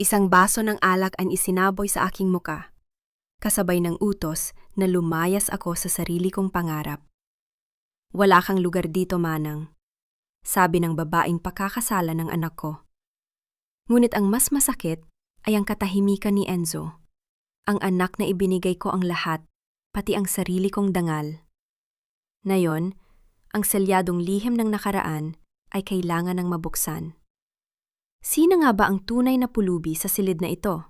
Isang baso ng alak ang isinaboy sa aking muka, kasabay ng utos na lumayas ako sa sarili kong pangarap. Wala kang lugar dito, Manang, sabi ng babaeng pakakasala ng anak ko. Ngunit ang mas masakit ay ang katahimikan ni Enzo, ang anak na ibinigay ko ang lahat, pati ang sarili kong dangal. Ngayon, ang selyadong lihim ng nakaraan ay kailangan ng mabuksan. Sino nga ba ang tunay na pulubi sa silid na ito?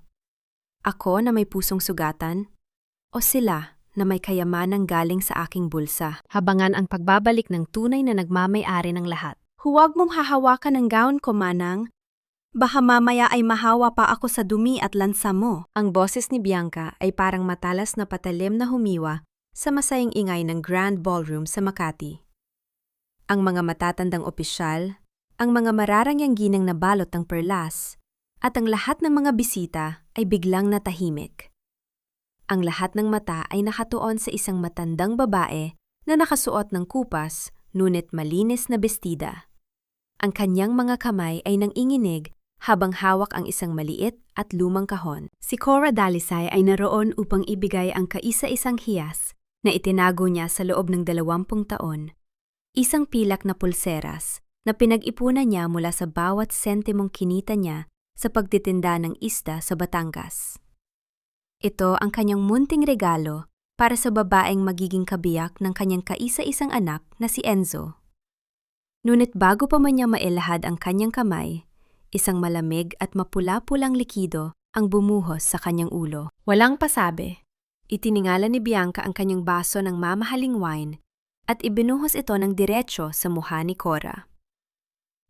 Ako na may pusong sugatan? O sila na may kayamanang galing sa aking bulsa? Habangan ang pagbabalik ng tunay na nagmamay-ari ng lahat. Huwag mong hahawakan ang gown ko, Manang. Baka mamaya ay mahawa pa ako sa dumi at lansa mo. Ang boses ni Bianca ay parang matalas na patalim na humiwa sa masayang ingay ng Grand Ballroom sa Makati. Ang mga matatandang opisyal, ang mga mararangyang ginang na balot ng perlas, at ang lahat ng mga bisita ay biglang natahimik. Ang lahat ng mata ay nakatuon sa isang matandang babae na nakasuot ng kupas ngunit malinis na bestida. Ang kanyang mga kamay ay nanginginig habang hawak ang isang maliit at lumang kahon. Si Cora Dalisay ay naroon upang ibigay ang kaisa-isang hiyas na itinago niya sa loob ng 20 taon. Isang pilak na pulseras na pinag-ipunan niya mula sa bawat sentimong kinita niya sa pagtitinda ng isda sa Batangas. Ito ang kanyang munting regalo para sa babaeng magiging kabiyak ng kanyang kaisa-isang anak na si Enzo. Ngunit bago pa man niya mailahad ang kanyang kamay, isang malamig at mapula-pulang likido ang bumuhos sa kanyang ulo. Walang pasabi, itiningala ni Bianca ang kanyang baso ng mamahaling wine at ibinuhos ito ng diretsyo sa mukha ni Cora.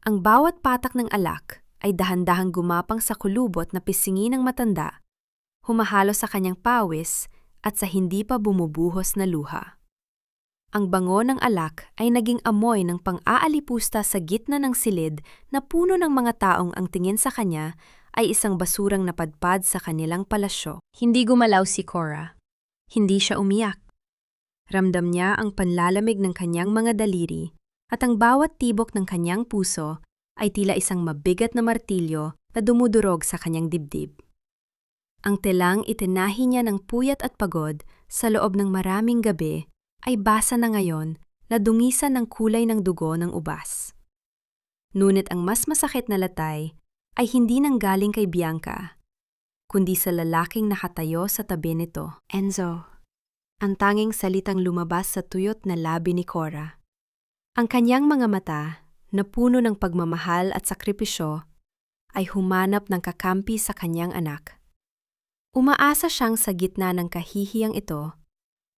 Ang bawat patak ng alak ay dahan-dahang gumapang sa kulubot na pisingi ng matanda, humahalo sa kanyang pawis at sa hindi pa bumubuhos na luha. Ang bango ng alak ay naging amoy ng pang-aalipusta sa gitna ng silid na puno ng mga taong ang tingin sa kanya ay isang basurang napadpad sa kanilang palasyo. Hindi gumalaw si Cora. Hindi siya umiyak. Ramdam niya ang panlalamig ng kanyang mga daliri at ang bawat tibok ng kanyang puso ay tila isang mabigat na martilyo na dumudurog sa kanyang dibdib. Ang telang itinahi niya ng puyat at pagod sa loob ng maraming gabi ay basa na ngayon na dungisan ng kulay ng dugo ng ubas. Ngunit ang mas masakit na latay ay hindi nanggaling kay Bianca, kundi sa lalaking nakatayo sa tabi nito. Enzo, ang tanging salitang lumabas sa tuyot na labi ni Cora. Ang kanyang mga mata, na puno ng pagmamahal at sakripisyo, ay humanap ng kakampi sa kanyang anak. Umaasa siyang sa gitna ng kahihiyang ito,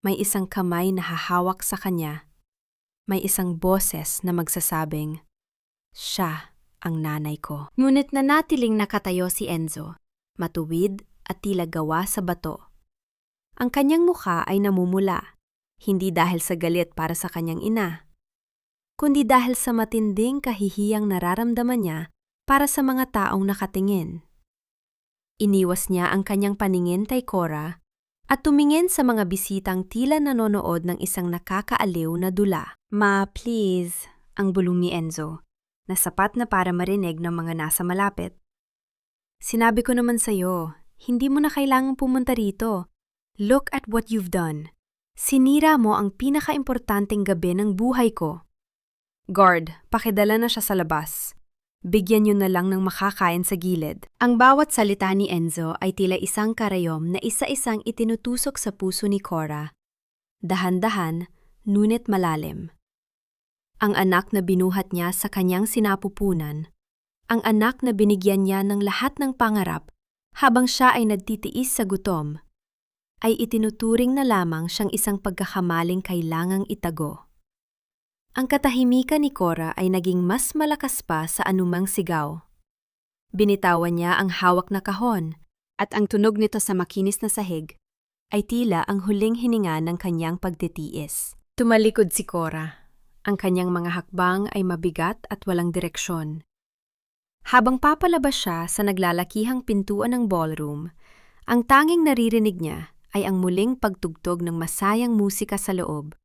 may isang kamay na hahawak sa kanya. May isang boses na magsasabing, "Siya ang nanay ko." Ngunit nanatiling nakatayo si Enzo, matuwid at tila gawa sa bato. Ang kanyang mukha ay namumula, hindi dahil sa galit para sa kanyang ina, kundi dahil sa matinding kahihiyang nararamdaman niya para sa mga taong nakatingin. Iniwas niya ang kanyang paningin kay Cora at tumingin sa mga bisitang tila nanonood ng isang nakakaaliw na dula. "Ma, please," ang bulong ni Enzo, na sapat na para marinig ng mga nasa malapit. "Sinabi ko naman sa'yo, hindi mo na kailangang pumunta rito. Look at what you've done. Sinira mo ang pinaka-importanting gabi ng buhay ko." "Guard, pakidala na siya sa labas. Bigyan niyo na lang ng makakain sa gilid." Ang bawat salita ni Enzo ay tila isang karayom na isa-isang itinutusok sa puso ni Cora. Dahan-dahan, ngunit malalim. Ang anak na binuhat niya sa kanyang sinapupunan. Ang anak na binigyan niya ng lahat ng pangarap habang siya ay nagtitiis sa gutom, ay itinuturing na lamang siyang isang pagkakamaling kailangang itago. Ang katahimikan ni Cora ay naging mas malakas pa sa anumang sigaw. Binitawan niya ang hawak na kahon, at ang tunog nito sa makinis na sahig ay tila ang huling hininga ng kanyang pagtitiis. Tumalikod si Cora. Ang kanyang mga hakbang ay mabigat at walang direksyon. Habang papalabas siya sa naglalakihang pintuan ng ballroom, ang tanging naririnig niya ay ang muling pagtugtog ng masayang musika sa loob,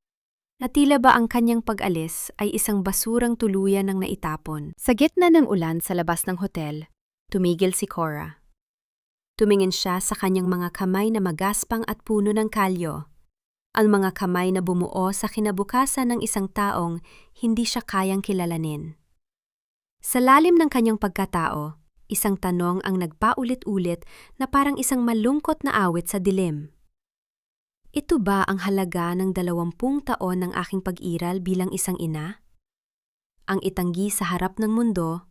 na tila ba ang kanyang pag-alis ay isang basurang tuluyan ng naitapon. Sa gitna ng ulan sa labas ng hotel, tumigil si Cora. Tumingin siya sa kanyang mga kamay na magaspang at puno ng kalyo. Ang mga kamay na bumuo sa kinabukasan ng isang taong hindi siya kayang kilalanin. Sa lalim ng kanyang pagkatao, isang tanong ang nagpaulit-ulit na parang isang malungkot na awit sa dilim. Ito ba ang halaga ng 20 taon ng aking pag-iral bilang isang ina? Ang itanggi sa harap ng mundo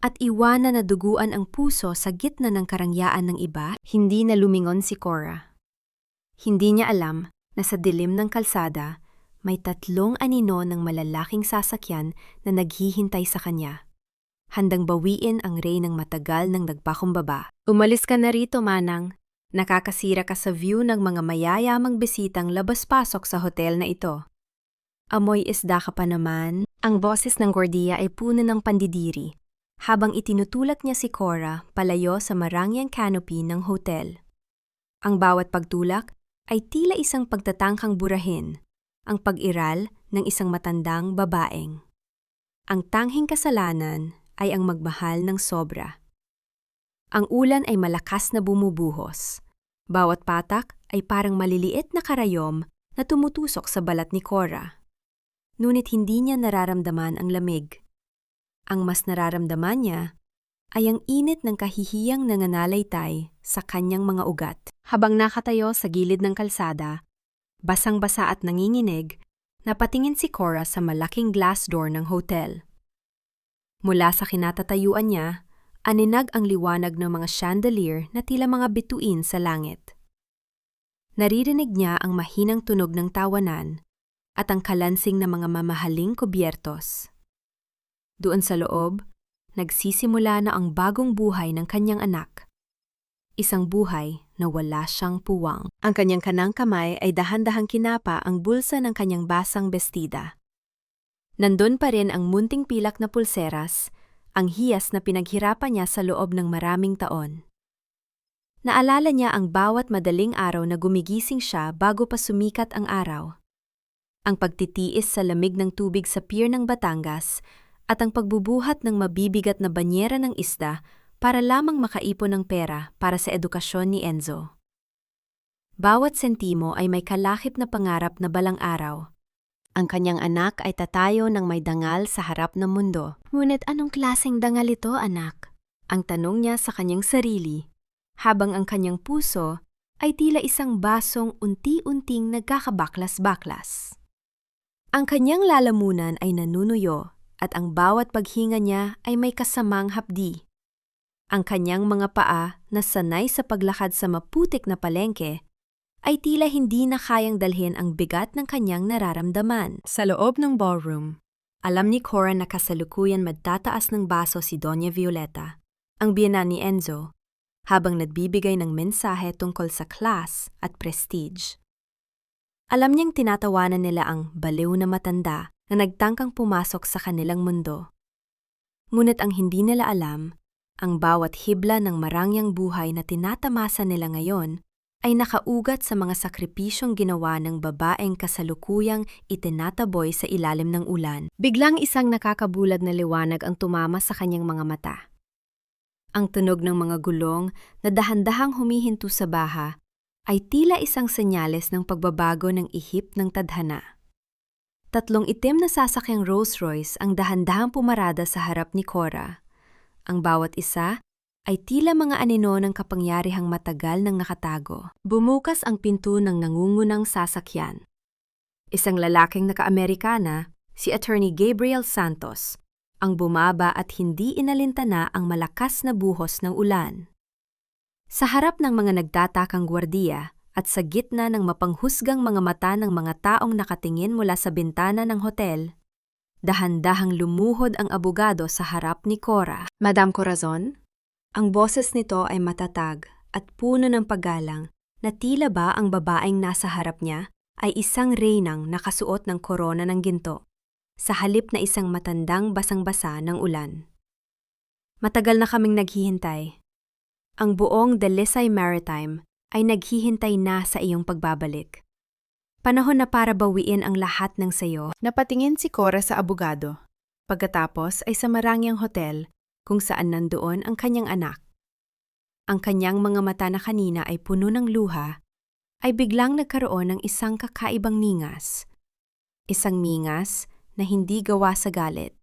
at iwanan na duguan ang puso sa gitna ng karangyaan ng iba, hindi na lumingon si Cora. Hindi niya alam na sa dilim ng kalsada, may 3 anino ng malalaking sasakyan na naghihintay sa kanya. Handang bawiin ang reynang matagal ng nagpakumbaba. Umalis ka na rito, Manang. Nakakasira ka sa view ng mga mayayamang bisitang labas-pasok sa hotel na ito. Amoy isda ka pa naman. Ang boses ng Gordia ay puno ng pandidiri, habang itinutulak niya si Cora palayo sa marangyang canopy ng hotel. Ang bawat pagtulak ay tila isang pagtatangkang burahin, ang pag-iral ng isang matandang babaeng. Ang tanghing kasalanan ay ang magmahal ng sobra. Ang ulan ay malakas na bumubuhos. Bawat patak ay parang maliliit na karayom na tumutusok sa balat ni Cora. Ngunit hindi niya nararamdaman ang lamig. Ang mas nararamdaman niya ay ang init ng kahihiyang nananalaytay sa kanyang mga ugat. Habang nakatayo sa gilid ng kalsada, basang-basa at nanginginig, napatingin si Cora sa malaking glass door ng hotel. Mula sa kinatatayuan niya, aninag ang liwanag ng mga chandelier na tila mga bituin sa langit. Naririnig niya ang mahinang tunog ng tawanan at ang kalansing ng mga mamahaling kubyertos. Doon sa loob, nagsisimula na ang bagong buhay ng kanyang anak. Isang buhay na wala siyang puwang. Ang kanyang kanang kamay ay dahan-dahang kinapa ang bulsa ng kanyang basang bestida. Nandun pa rin ang munting pilak na pulseras, ang hiyas na pinaghirapan niya sa loob ng maraming taon. Naalala niya ang bawat madaling araw na gumigising siya bago pa sumikat ang araw. Ang pagtitiis sa lamig ng tubig sa pier ng Batangas at ang pagbubuhat ng mabibigat na banyera ng isda para lamang makaipon ng pera para sa edukasyon ni Enzo. Bawat sentimo ay may kalakip na pangarap na balang araw. Ang kanyang anak ay tatayo ng may dangal sa harap ng mundo. Ngunit anong klaseng dangal ito, anak? Ang tanong niya sa kanyang sarili, habang ang kanyang puso ay tila isang basong unti-unting nagkakabaklas-baklas. Ang kanyang lalamunan ay nanunuyo at ang bawat paghinga niya ay may kasamang hapdi. Ang kanyang mga paa na sanay sa paglakad sa maputik na palengke ay tila hindi na kayang dalhin ang bigat ng kanyang nararamdaman. Sa loob ng ballroom, alam ni Cora na kasalukuyan magtataas ng baso si Doña Violeta, ang biyenan ni Enzo, habang nagbibigay ng mensahe tungkol sa class at prestige. Alam niyang tinatawanan nila ang baliw na matanda na nagtangkang pumasok sa kanilang mundo. Ngunit ang hindi nila alam, ang bawat hibla ng marangyang buhay na tinatamasa nila ngayon ay nakaugat sa mga sakripisyong ginawa ng babaeng kasalukuyang itinataboy sa ilalim ng ulan. Biglang isang nakakabulag na liwanag ang tumama sa kanyang mga mata. Ang tunog ng mga gulong na dahan-dahang humihinto sa baha ay tila isang senyales ng pagbabago ng ihip ng tadhana. 3 itim na sasakyang Rolls-Royce ang dahan-dahang pumarada sa harap ni Cora. Ang bawat isa ay tila mga anino ng kapangyarihang matagal nang nakatago. Bumukas ang pinto ng nangungunang sasakyan. Isang lalaking naka-Amerikana, si Attorney Gabriel Santos, ang bumaba at hindi inalintana ang malakas na buhos ng ulan. Sa harap ng mga nagtatakang gwardiya at sa gitna ng mapanghusgang mga mata ng mga taong nakatingin mula sa bintana ng hotel, dahan-dahang lumuhod ang abogado sa harap ni Cora. Madam Corazon? Ang boses nito ay matatag at puno ng paggalang na tila ba ang babaeng nasa harap niya ay isang reynang nakasuot ng korona ng ginto, sa halip na isang matandang basang-basa ng ulan. Matagal na kaming naghihintay. Ang buong Delisay Maritime ay naghihintay na sa iyong pagbabalik. Panahon na para bawiin ang lahat ng sayo. Napatingin si Cora sa abogado. Pagkatapos ay sa marangyang hotel kung saan nandoon ang kanyang anak. ang kanyang mga mata na kanina ay puno ng luha, ay biglang nagkaroon ng isang kakaibang ningas. Isang ningas na hindi gawa sa galit,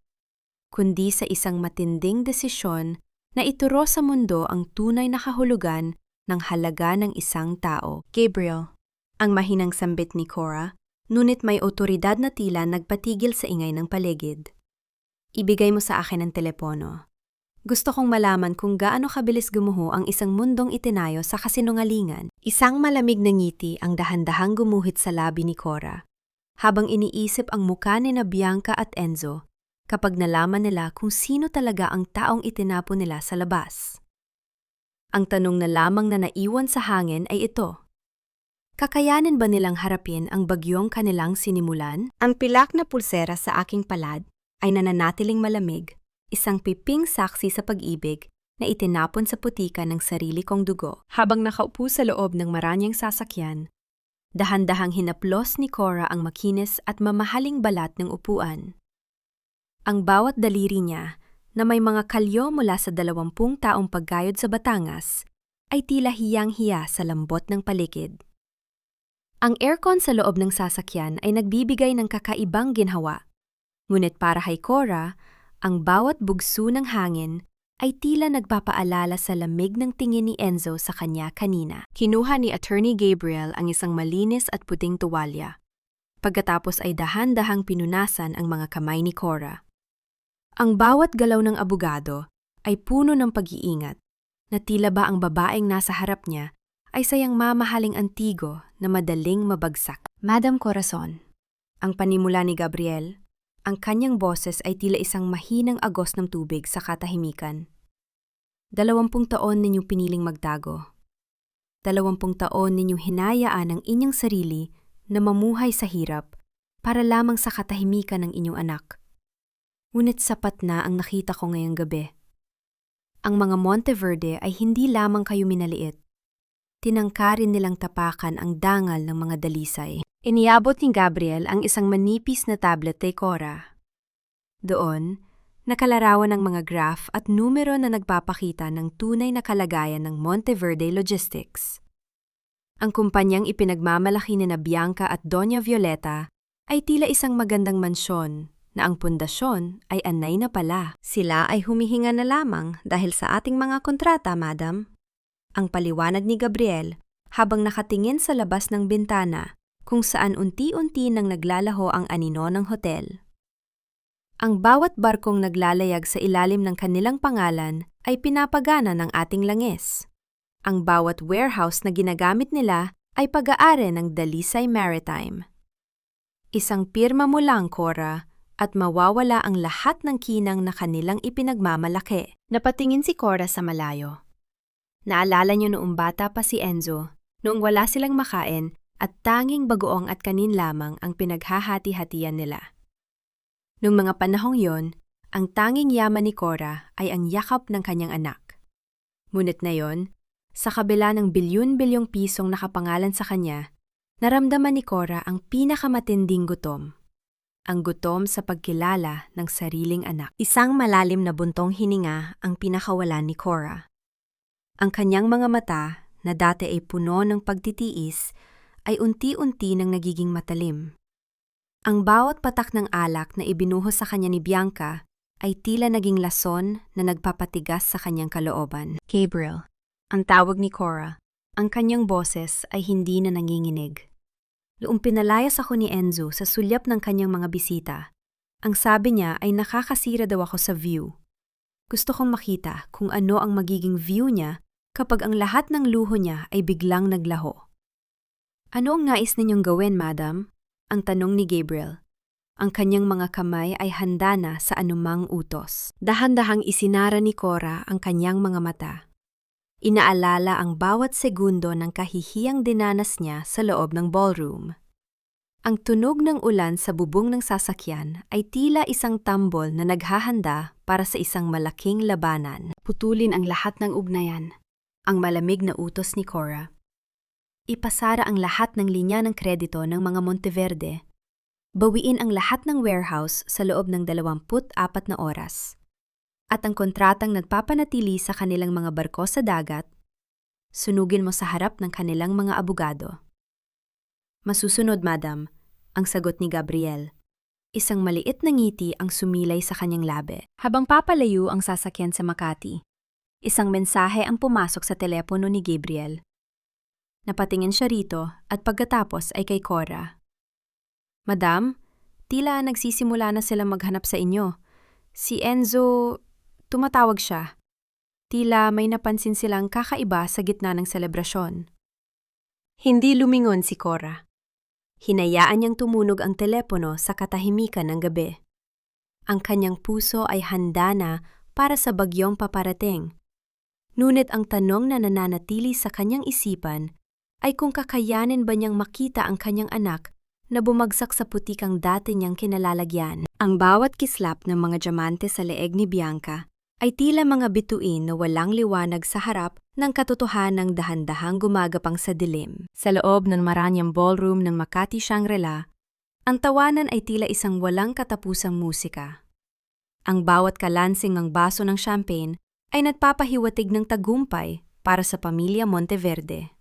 kundi sa isang matinding desisyon na ituro sa mundo ang tunay na kahulugan ng halaga ng isang tao. Gabriel, ang mahinang sambit ni Cora, ngunit may otoridad na tila nagpatigil sa ingay ng paligid. Ibigay mo sa akin ang telepono. Gusto kong malaman kung gaano kabilis gumuho ang isang mundong itinayo sa kasinungalingan. Isang malamig na ngiti ang dahan-dahang gumuhit sa labi ni Cora, habang iniisip ang mukha ni na Bianca at Enzo kapag nalaman nila kung sino talaga ang taong itinapon nila sa labas. Ang tanong na lamang na naiwan sa hangin ay ito. Kakayanin ba nilang harapin ang bagyong kanilang sinimulan? Ang pilak na pulsera sa aking palad ay nananatiling malamig, isang piping saksi sa pag-ibig na itinapon sa putika ng sarili kong dugo. Habang nakaupo sa loob ng maranyang sasakyan, dahan-dahang hinaplos ni Cora ang makinis at mamahaling balat ng upuan. Ang bawat daliri niya, na may mga kalyo mula sa 20 taong paggayod sa Batangas, ay tila hiyang-hiya sa lambot ng paligid. Ang aircon sa loob ng sasakyan ay nagbibigay ng kakaibang ginhawa, ngunit para kay Cora, ang bawat bugso ng hangin ay tila nagpapaalala sa lamig ng tingin ni Enzo sa kanya kanina. Kinuha ni Attorney Gabriel ang isang malinis at puting tuwalya. Pagkatapos ay dahan-dahang pinunasan ang mga kamay ni Cora. Ang bawat galaw ng abogado ay puno ng pag-iingat, na tila ba ang babaeng nasa harap niya ay sayang mamahaling antigo na madaling mabagsak. Madam Corazon, ang panimula ni Gabriel, ang kanyang boses ay tila isang mahinang agos ng tubig sa katahimikan. 20 taon ninyong piniling magtago. 20 taon ninyong hinayaan ang inyong sarili na mamuhay sa hirap para lamang sa katahimikan ng inyong anak. Ngunit sapat na ang nakita ko ngayong gabi. Ang mga Monteverde ay hindi lamang kayo minaliit. Tinangkarin nilang tapakan ang dangal ng mga dalisay. Iniabot ni Gabriel ang isang manipis na tablet kay Cora. Doon, nakalarawan ng mga graph at numero na nagpapakita ng tunay na kalagayan ng Monteverde Logistics. Ang kumpanyang ipinagmamalaki ni na Bianca at Doña Violeta ay tila isang magandang mansyon na ang pundasyon ay anay na pala. Sila ay humihinga na lamang dahil sa ating mga kontrata, madam. Ang paliwanag ni Gabriel habang nakatingin sa labas ng bintana kung saan unti-unti nang naglalaho ang anino ng hotel. Ang bawat barkong naglalayag sa ilalim ng kanilang pangalan ay pinapagana ng ating langis. Ang bawat warehouse na ginagamit nila ay pag-aari ng Dalisay Maritime. Isang pirma mo lang, Cora, at mawawala ang lahat ng kinang na kanilang ipinagmamalaki. Napatingin si Cora sa malayo. Naalala niyo noong bata pa si Enzo, noong wala silang makain at tanging bagoong at kanin lamang ang pinaghahati-hatian nila. Noong mga panahong yon, ang tanging yaman ni Cora ay ang yakap ng kanyang anak. Ngunit ngayon, sa kabila ng bilyon-bilyong pisong nakapangalan sa kanya, naramdaman ni Cora ang pinakamatinding gutom. Ang gutom sa pagkilala ng sariling anak. Isang malalim na buntong hininga ang pinakawalan ni Cora. Ang kanyang mga mata, na dati ay puno ng pagtitiis, ay unti-unti nang nagiging matalim. Ang bawat patak ng alak na ibinuhos sa kanya ni Bianca ay tila naging lason na nagpapatigas sa kanyang kalooban. Gabriel, ang tawag ni Cora, ang kanyang boses ay hindi na nanginginig. Noong pinalayas ako ni Enzo sa sulyap ng kanyang mga bisita, ang sabi niya ay nakakasira daw ako sa view. Gusto kong makita kung ano ang magiging view niya kapag ang lahat ng luho niya ay biglang naglaho. Ano ang nais ninyong gawin, madam? Ang tanong ni Gabriel. Ang kanyang mga kamay ay handa na sa anumang utos. Dahan-dahang isinara ni Cora ang kanyang mga mata. Inaalala ang bawat segundo ng kahihiyang dinanas niya sa loob ng ballroom. Ang tunog ng ulan sa bubong ng sasakyan ay tila isang tambol na naghahanda para sa isang malaking labanan. Putulin ang lahat ng ugnayan. Ang malamig na utos ni Cora. Ipasara ang lahat ng linya ng kredito ng mga Monteverde. Bawiin ang lahat ng warehouse sa loob ng 24 na oras. At ang kontratang nagpapanatili sa kanilang mga barko sa dagat Sunugin mo sa harap ng kanilang mga abogado. Masusunod, madam, ang sagot ni Gabriel. Isang maliit na ngiti ang sumilay sa kanyang labi. Habang papalayo ang sasakyan sa Makati, isang mensahe ang pumasok sa telepono ni Gabriel. Napatingin siya rito at pagkatapos ay kay Cora. Madam, tila nagsisimula na silang maghanap sa inyo. Si Enzo, tumatawag siya. Tila may napansin silang kakaiba sa gitna ng selebrasyon. Hindi lumingon si Cora. Hinayaan niyang tumunog ang telepono sa katahimikan ng gabi. Ang kanyang puso ay handa na para sa bagyong paparating. Ngunit ang tanong na nananatili sa kanyang isipan ay kung kakayanin ba niyang makita ang kanyang anak na bumagsak sa putikang dati niyang kinalalagyan. Ang bawat kislap ng mga diamante sa leeg ni Bianca ay tila mga bituin na walang liwanag sa harap ng katotohanang dahan-dahang gumagapang sa dilim. Sa loob ng maranyang ballroom ng Makati Shangri-La, ang tawanan ay tila isang walang katapusang musika. Ang bawat kalansing ng baso ng champagne ay nagpapahiwatig ng tagumpay para sa pamilya Monteverde.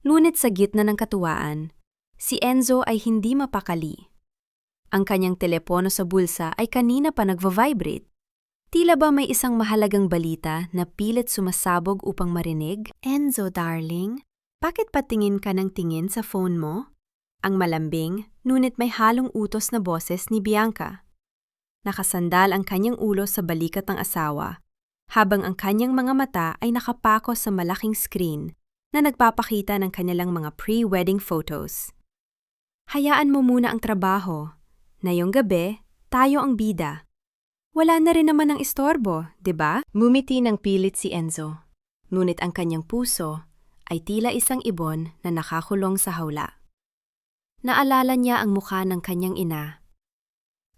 Ngunit sa gitna ng katuwaan, si Enzo ay hindi mapakali. Ang kanyang telepono sa bulsa ay kanina pa nagva-vibrate. Tila ba may isang mahalagang balita na pilit sumasabog upang marinig? Enzo, darling, bakit patingin ka ng tingin sa phone mo? Ang malambing, ngunit may halong utos na boses ni Bianca. Nakasandal ang kanyang ulo sa balikat ng asawa, habang ang kanyang mga mata ay nakapako sa malaking screen na nagpapakita ng kanilang mga pre-wedding photos. Hayaan mo muna ang trabaho. Ngayong gabi, tayo ang bida. Wala na rin naman ang istorbo, di ba? Ngumiti ng pilit si Enzo. Ngunit ang kanyang puso ay tila isang ibon na nakakulong sa hawla. Naalala niya ang mukha ng kanyang ina.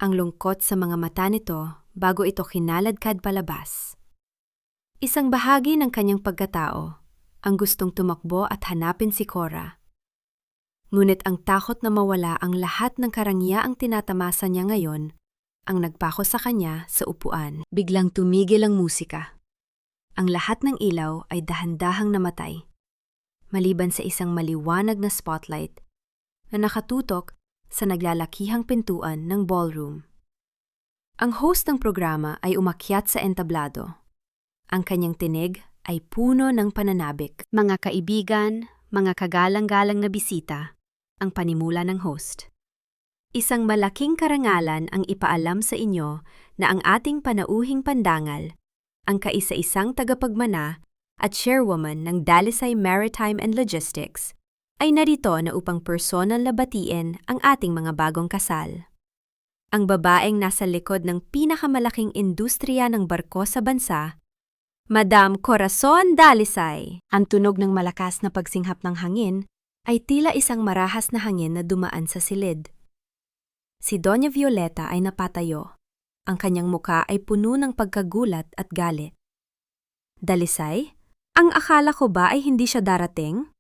Ang lungkot sa mga mata nito bago ito kinaladkad palabas. Isang bahagi ng kanyang pagkatao ang gustong tumakbo at hanapin si Cora. Ngunit ang takot na mawala ang lahat ng karangyang tinatamasa niya ngayon ang nagpako sa kanya sa upuan. Biglang tumigil ang musika. Ang lahat ng ilaw ay dahan-dahang namatay, maliban sa isang maliwanag na spotlight na nakatutok sa naglalakihang pintuan ng ballroom. Ang host ng programa ay umakyat sa entablado. Ang kanyang tinig ay puno ng pananabik. Mga kaibigan, mga kagalang-galang na bisita, ang panimula ng host. Isang malaking karangalan ang ipaalam sa inyo na ang ating panauhing pandangal, ang kaisa-isang tagapagmana at chairwoman ng Dalisay Maritime and Logistics, ay narito na upang personal na batiin ang ating mga bagong kasal. Ang babaeng nasa likod ng pinakamalaking industriya ng barko sa bansa, Madam Corazon Dalisay. Ang tunog ng malakas na pagsinghap ng hangin ay tila isang marahas na hangin na dumaan sa silid. Si Doña Violeta ay napatayo. Ang kanyang muka ay puno ng pagkagulat at galit. Dalisay, ang akala ko ba ay hindi siya darating?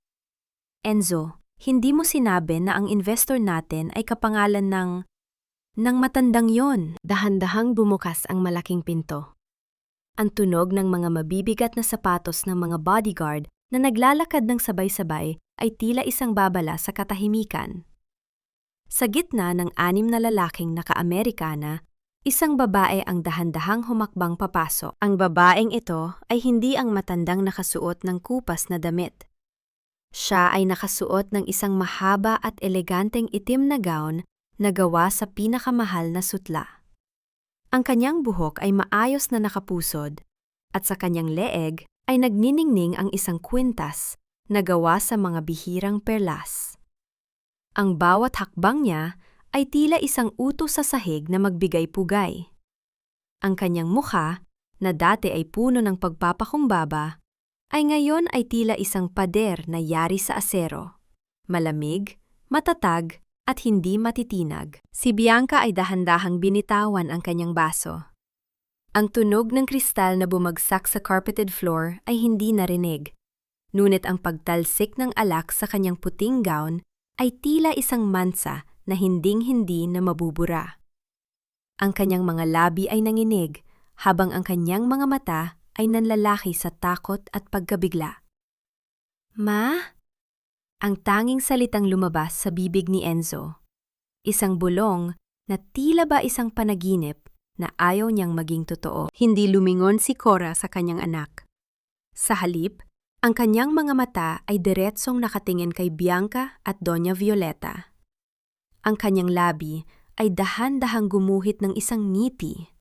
Enzo, hindi mo sinabi na ang investor natin ay kapangalan ng matandang yon. Dahan-dahang bumukas ang malaking pinto. Ang tunog ng mga mabibigat na sapatos ng mga bodyguard na naglalakad ng sabay-sabay ay tila isang babala sa katahimikan. Sa gitna ng 6 na lalaking naka-Amerikana, isang babae ang dahan-dahang humakbang papasok. Ang babaeng ito ay hindi ang matandang nakasuot ng kupas na damit. Siya ay nakasuot ng isang mahaba at eleganteng itim na gown na gawa sa pinakamahal na sutla. Ang kanyang buhok ay maayos na nakapusod at sa kanyang leeg ay nagniningning ang isang kwintas na gawa sa mga bihirang perlas. Ang bawat hakbang niya ay tila isang utos sa sahig na magbigay-pugay. Ang kanyang mukha, na dati ay puno ng pagpapakumbaba, ay ngayon ay tila isang pader na yari sa asero. Malamig, matatag, at hindi matitinag. Si Bianca ay dahan-dahang binitawan ang kanyang baso. Ang tunog ng kristal na bumagsak sa carpeted floor ay hindi narinig. Ngunit ang pagtalsik ng alak sa kanyang puting gown ay tila isang mansa na hinding-hindi na mabubura. Ang kanyang mga labi ay nanginig, habang ang kanyang mga mata ay nanlalaki sa takot at pagkabigla. Ma? Ang tanging salitang lumabas sa bibig ni Enzo. Isang bulong na tila ba isang panaginip na ayaw niyang maging totoo. Hindi lumingon si Cora sa kanyang anak. Sa halip, ang kanyang mga mata ay diretsong nakatingin kay Bianca at Doña Violeta. Ang kanyang labi ay dahan-dahang gumuhit ng isang ngiti.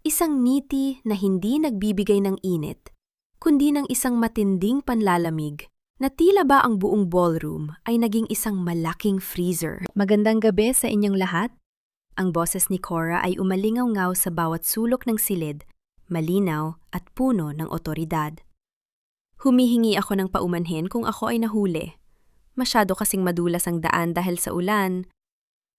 Isang ngiti na hindi nagbibigay ng init, kundi ng isang matinding panlalamig na tila ba ang buong ballroom ay naging isang malaking freezer. Magandang gabi sa inyong lahat. Ang boses ni Cora ay umalingaw-ngaw sa bawat sulok ng silid, malinaw at puno ng otoridad. Humihingi ako ng paumanhin kung ako ay nahuli. Masyado kasing madulas ang daan dahil sa ulan,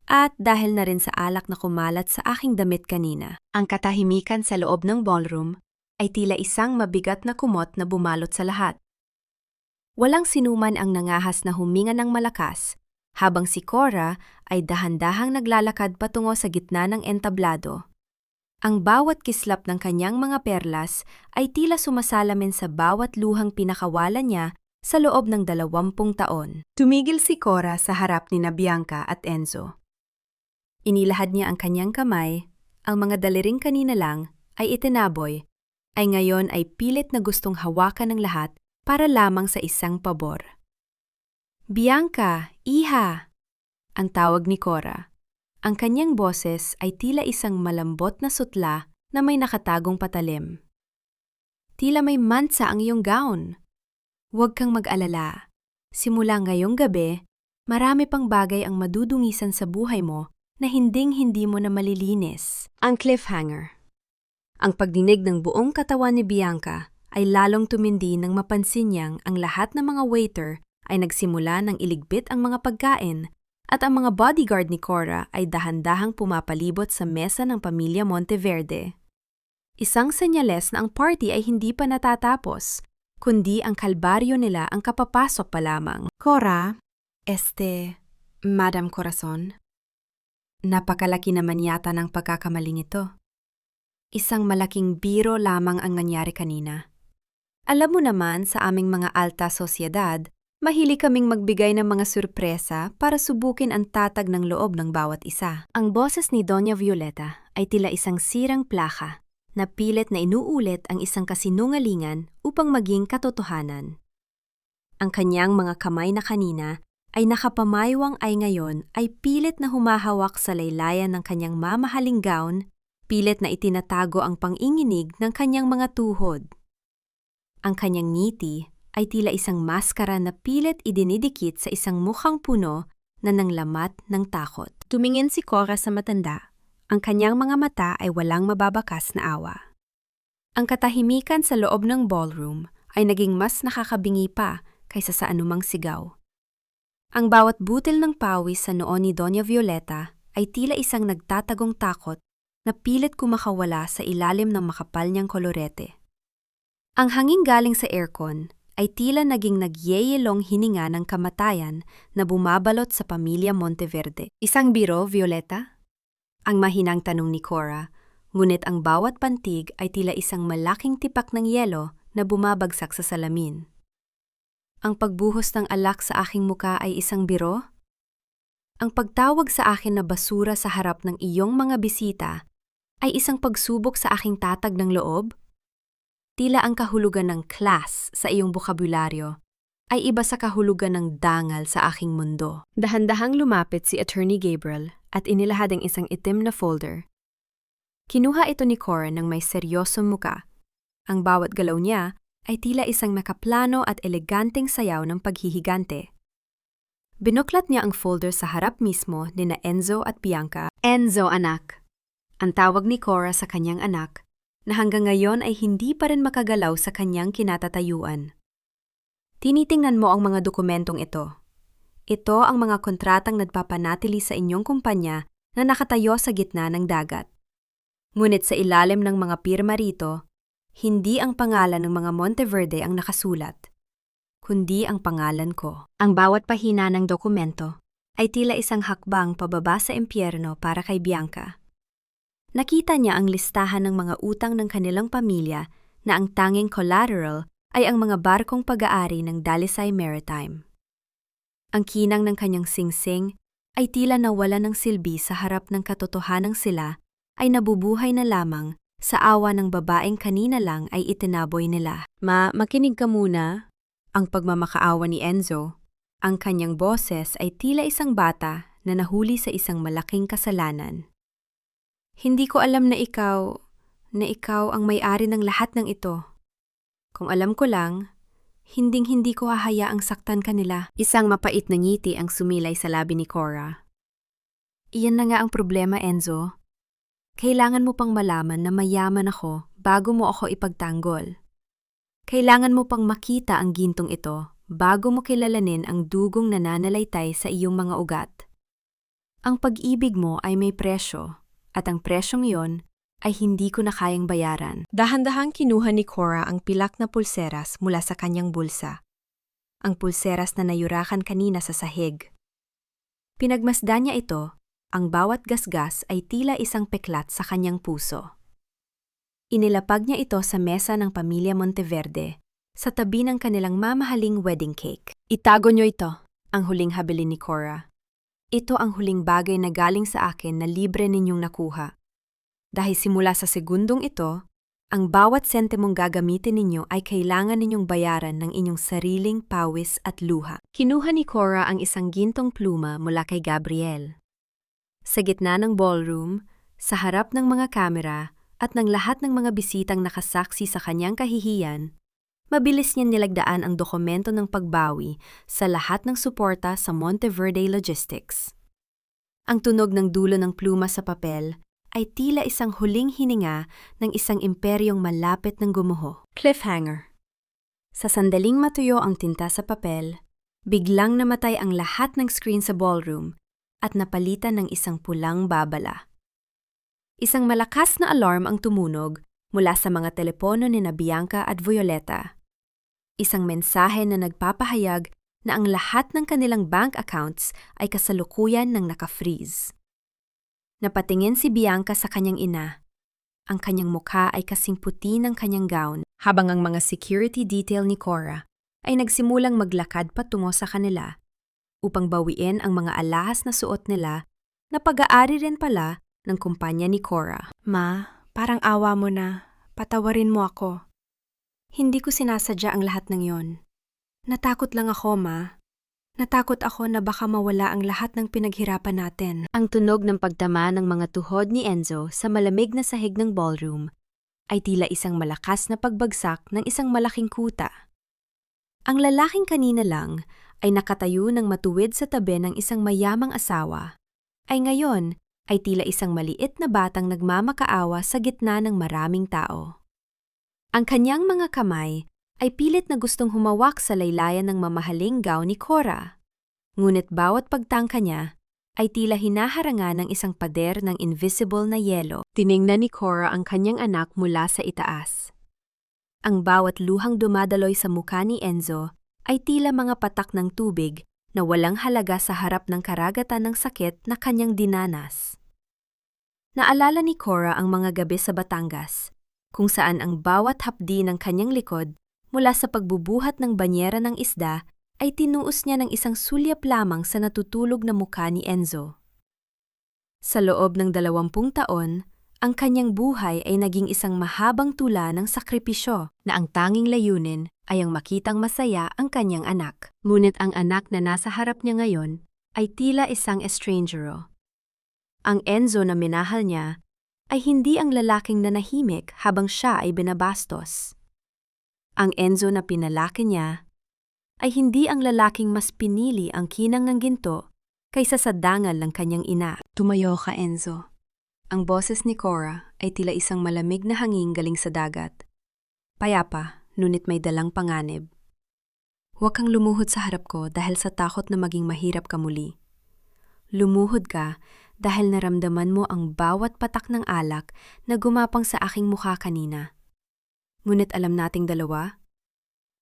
at dahil na rin sa alak na kumalat sa aking damit kanina. Ang katahimikan sa loob ng ballroom ay tila isang mabigat na kumot na bumalot sa lahat. Walang sinuman ang nangahas na huminga ng malakas, habang si Cora ay dahan-dahang naglalakad patungo sa gitna ng entablado. Ang bawat kislap ng kanyang mga perlas ay tila sumasalamin sa bawat luhang pinakawalan niya sa loob ng 20 taon. Tumigil si Cora sa harap ni Bianca at Enzo. Inilahad niya ang kanyang kamay, ang mga daliring kanina lang ay itinaboy, ay ngayon ay pilit na gustong hawakan ng lahat para lamang sa isang pabor. Bianca, iha! Ang tawag ni Cora. Ang kanyang boses ay tila isang malambot na sutla na may nakatagong patalim. Tila may mansa ang iyong gown. Huwag kang mag-alala. Simula ngayong gabi, marami pang bagay ang madudungisan sa buhay mo na hinding-hindi mo na malilinis. Ang cliffhanger. Ang pagdinig ng buong katawan ni Bianca ay lalong tumindi nang mapansin niyang ang lahat ng mga waiter ay nagsimula ng iligbit ang mga pagkain at ang mga bodyguard ni Cora ay dahan-dahang pumapalibot sa mesa ng pamilya Monteverde. Isang senyales na ang party ay hindi pa natatapos, kundi ang kalbaryo nila ang kapapasok pa lamang. Cora, Madam Corazon, napakalaki naman yata ng pagkakamaling ito. Isang malaking biro lamang ang nangyari kanina. Alam mo naman sa aming mga alta sosyedad, mahilig kaming magbigay ng mga surpresa para subukin ang tatag ng loob ng bawat isa. Ang boses ni Doña Violeta ay tila isang sirang plaka na pilit na inuulit ang isang kasinungalingan upang maging katotohanan. Ang kanyang mga kamay na kanina ay nakapamaywang ay ngayon ay pilit na humahawak sa laylayan ng kanyang mamahaling gown, pilit na itinatago ang panginginig ng kanyang mga tuhod. Ang kanyang ngiti ay tila isang maskara na pilit idinidikit sa isang mukhang puno na nanglamat ng takot. Tumingin si Cora sa matanda. Ang kanyang mga mata ay walang mababakas na awa. Ang katahimikan sa loob ng ballroom ay naging mas nakakabingi pa kaysa sa anumang sigaw. Ang bawat butil ng pawis sa noo ni Doña Violeta ay tila isang nagtatagong takot na pilit kumakawala sa ilalim ng makapal niyang kolorete. Ang hangin galing sa aircon ay tila naging nagyeyelong hininga ng kamatayan na bumabalot sa pamilya Monteverde. Isang biro, Violeta? Ang mahinang tanong ni Cora, ngunit ang bawat pantig ay tila isang malaking tipak ng yelo na bumabagsak sa salamin. Ang pagbuhos ng alak sa aking muka ay isang biro? Ang pagtawag sa akin na basura sa harap ng iyong mga bisita ay isang pagsubok sa aking tatag ng loob? Tila ang kahulugan ng class sa iyong bokabularyo ay iba sa kahulugan ng dangal sa aking mundo. Dahan-dahang lumapit si Attorney Gabriel at inilahad ang isang itim na folder. Kinuha ito ni Cora ng may seryosong muka. Ang bawat galaw niya ay tila isang nakaplano at eleganteng sayaw ng paghihigante. Binuklat niya ang folder sa harap mismo ni na Enzo at Bianca. Enzo, anak. Ang tawag ni Cora sa kanyang anak, na hanggang ngayon ay hindi pa rin makagalaw sa kanyang kinatatayuan. Tinitingnan mo ang mga dokumentong ito. Ito ang mga kontratang nagpapanatili sa inyong kumpanya na nakatayo sa gitna ng dagat. Ngunit sa ilalim ng mga pirma rito, hindi ang pangalan ng mga Monteverde ang nakasulat, kundi ang pangalan ko. Ang bawat pahina ng dokumento ay tila isang hakbang pababa sa impyerno para kay Bianca. Nakita niya ang listahan ng mga utang ng kanilang pamilya na ang tanging collateral ay ang mga barkong pag-aari ng Dalisay Maritime. Ang kinang ng kanyang singsing ay tila nawala ng silbi sa harap ng katotohanang sila ay nabubuhay na lamang sa awa ng babaeng kanina lang ay itinaboy nila. Makinig ka muna. Ang pagmamakaawa ni Enzo, ang kanyang boses ay tila isang bata na nahuli sa isang malaking kasalanan. Hindi ko alam na ikaw ang may-ari ng lahat ng ito. Kung alam ko lang, hinding-hindi ko hahayaang saktan kanila. Isang mapait na ngiti ang sumilay sa labi ni Cora. Iyan na nga ang problema, Enzo. Kailangan mo pang malaman na mayaman ako bago mo ako ipagtanggol. Kailangan mo pang makita ang gintong ito bago mo kilalanin ang dugong nananalaytay sa iyong mga ugat. Ang pag-ibig mo ay may presyo, at ang presyong iyon ay hindi ko na kayang bayaran. Dahan-dahang kinuha ni Cora ang pilak na pulseras mula sa kanyang bulsa. Ang pulseras na nayurakan kanina sa sahig. Pinagmasdan niya ito, ang bawat gasgas ay tila isang peklat sa kanyang puso. Inilapag niya ito sa mesa ng pamilya Monteverde, sa tabi ng kanilang mamahaling wedding cake. Itago niyo ito, ang huling habilin ni Cora. Ito ang huling bagay na galing sa akin na libre ninyong nakuha. Dahil simula sa segundong ito, ang bawat sentimong gagamitin ninyo ay kailangan ninyong bayaran ng inyong sariling pawis at luha. Kinuha ni Cora ang isang gintong pluma mula kay Gabriel. Sa gitna ng ballroom, sa harap ng mga kamera at ng lahat ng mga bisitang nakasaksi sa kanyang kahihiyan, mabilis niya nilagdaan ang dokumento ng pagbawi sa lahat ng suporta sa Monteverde Logistics. Ang tunog ng dulo ng pluma sa papel ay tila isang huling hininga ng isang imperyong malapit ng gumuho. Cliffhanger. Sa sandaling matuyo ang tinta sa papel, biglang namatay ang lahat ng screen sa ballroom at napalitan ng isang pulang babala. Isang malakas na alarm ang tumunog mula sa mga telepono ni Bianca at Violeta. Isang mensahe na nagpapahayag na ang lahat ng kanilang bank accounts ay kasalukuyan ng naka-freeze. Napatingin si Bianca sa kanyang ina. Ang kanyang mukha ay kasing puti ng kanyang gown, habang ang mga security detail ni Cora ay nagsimulang maglakad patungo sa kanila upang bawiin ang mga alahas na suot nila na pag-aari rin pala ng kumpanya ni Cora. Ma, parang awa mo na. Patawarin mo ako. Hindi ko sinasadya ang lahat ng yon. Natakot lang ako, Ma. Natakot ako na baka mawala ang lahat ng pinaghirapan natin. Ang tunog ng pagtama ng mga tuhod ni Enzo sa malamig na sahig ng ballroom ay tila isang malakas na pagbagsak ng isang malaking kuta. Ang lalaking kanina lang ay nakatayo ng matuwid sa tabi ng isang mayamang asawa, ay ngayon ay tila isang maliit na batang nagmamakaawa sa gitna ng maraming tao. Ang kanyang mga kamay ay pilit na gustong humawak sa laylayan ng mamahaling gown ni Cora. Ngunit bawat pagtangka niya ay tila hinaharangan ng isang pader ng invisible na yelo. Tiningnan ni Cora ang kanyang anak mula sa itaas. Ang bawat luhang dumadaloy sa mukha ni Enzo ay tila mga patak ng tubig na walang halaga sa harap ng karagatan ng sakit na kanyang dinanas. Naalala ni Cora ang mga gabi sa Batangas, kung saan ang bawat hapdi ng kanyang likod mula sa pagbubuhat ng banyera ng isda ay tinuos niya ng isang sulyap lamang sa natutulog na mukha ni Enzo. Sa loob ng 20 taon, ang kanyang buhay ay naging isang mahabang tula ng sakripisyo na ang tanging layunin ay ang makitang masaya ang kanyang anak. Ngunit ang anak na nasa harap niya ngayon ay tila isang estrangero. Ang Enzo na minahal niya ay hindi ang lalaking nanahimik habang siya ay binabastos. Ang Enzo na pinalaki niya ay hindi ang lalaking mas pinili ang kinang ng ginto kaysa sa dangal ng kanyang ina. Tumayo ka, Enzo. Ang boses ni Cora ay tila isang malamig na hangin galing sa dagat. Payapa, ngunit may dalang panganib. Huwag kang lumuhod sa harap ko dahil sa takot na maging mahirap ka muli. Lumuhod ka dahil naramdaman mo ang bawat patak ng alak na gumapang sa aking mukha kanina. Ngunit alam nating dalawa,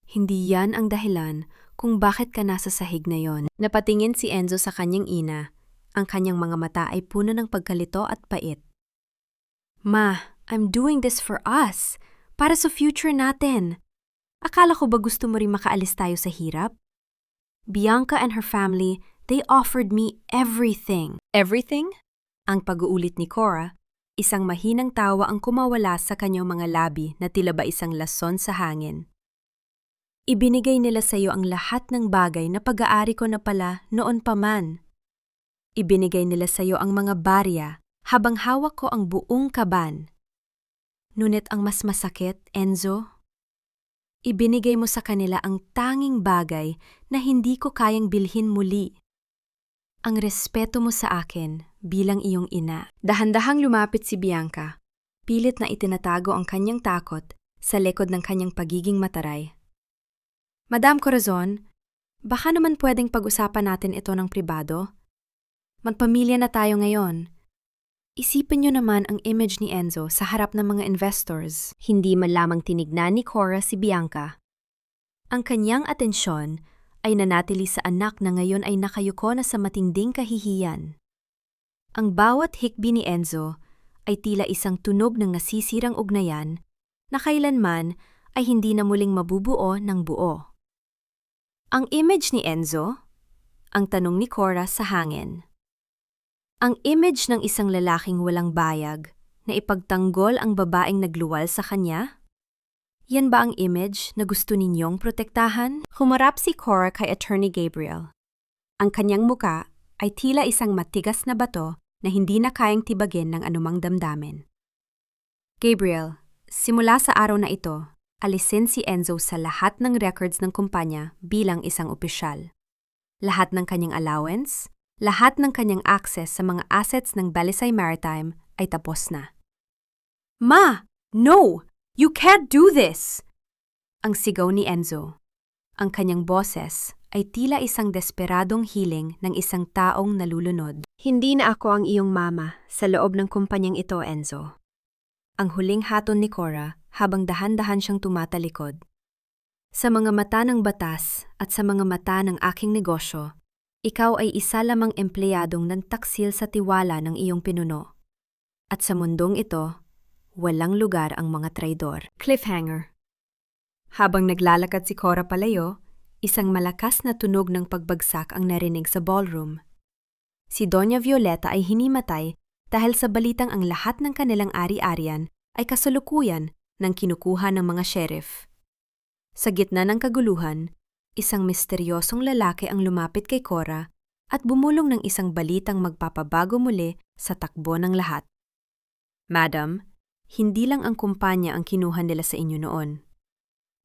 hindi yan ang dahilan kung bakit ka nasa sahig na yon. Napatingin si Enzo sa kanyang ina. Ang kanyang mga mata ay puno ng pagkalito at pait. Ma, I'm doing this for us. Para sa future natin. Akala ko ba gusto mo rin makaalis tayo sa hirap? Bianca and her family, they offered me everything. Everything? Ang pag-uulit ni Cora, isang mahinang tawa ang kumawala sa kanyang mga labi na tila ba isang lason sa hangin. Ibinigay nila sa iyo ang lahat ng bagay na pag-aari ko na pala noon pa man. Ibinigay nila sa iyo ang mga barya habang hawak ko ang buong kaban. Ngunit ang mas masakit, Enzo, ibinigay mo sa kanila ang tanging bagay na hindi ko kayang bilhin muli. Ang respeto mo sa akin bilang iyong ina. Dahan-dahang lumapit si Bianca, pilit na itinatago ang kanyang takot sa likod ng kanyang pagiging mataray. Madam Corazon, baka naman pwedeng pag-usapan natin ito ng pribado? Magpamilya na tayo ngayon. Isipin niyo naman ang image ni Enzo sa harap ng mga investors. Hindi man lamang tinignan ni Cora si Bianca. Ang kanyang atensyon ay nanatili sa anak na ngayon ay nakayuko na sa matinding kahihiyan. Ang bawat hikbi ni Enzo ay tila isang tunog ng nasisirang ugnayan na kailanman ay hindi na muling mabubuo ng buo. Ang image ni Enzo? Ang tanong ni Cora sa hangin. Ang image ng isang lalaking walang bayag na ipagtanggol ang babaeng nagluwal sa kanya? Yan ba ang image na gusto ninyong protektahan? Humarap si Cora kay Attorney Gabriel. Ang kanyang muka ay tila isang matigas na bato na hindi na kayang tibagin ng anumang damdamin. Gabriel, simula sa araw na ito, alisin si Enzo sa lahat ng records ng kumpanya bilang isang opisyal. Lahat ng kanyang allowance, lahat ng kanyang access sa mga assets ng Balisay Maritime ay tapos na. Ma! No! You can't do this! Ang sigaw ni Enzo. Ang kanyang boses ay tila isang desperadong hiling ng isang taong nalulunod. Hindi na ako ang iyong mama sa loob ng kumpanyang ito, Enzo. Ang huling haton ni Cora habang dahan-dahan siyang tumatalikod. Sa mga mata ng batas at sa mga mata ng aking negosyo, ikaw ay isa lamang empleyadong nantaksil sa tiwala ng iyong pinuno. At sa mundong ito, walang lugar ang mga traidor. Cliffhanger. Habang naglalakad si Cora palayo, isang malakas na tunog ng pagbagsak ang narinig sa ballroom. Si Doña Violeta ay hinimatay dahil sa balitang ang lahat ng kanilang ari-arian ay kasalukuyan ng kinukuha ng mga sheriff. Sa gitna ng kaguluhan, isang misteryosong lalaki ang lumapit kay Cora at bumulong ng isang balitang magpapabago muli sa takbo ng lahat. Madam, hindi lang ang kumpanya ang kinuha nila sa inyo noon.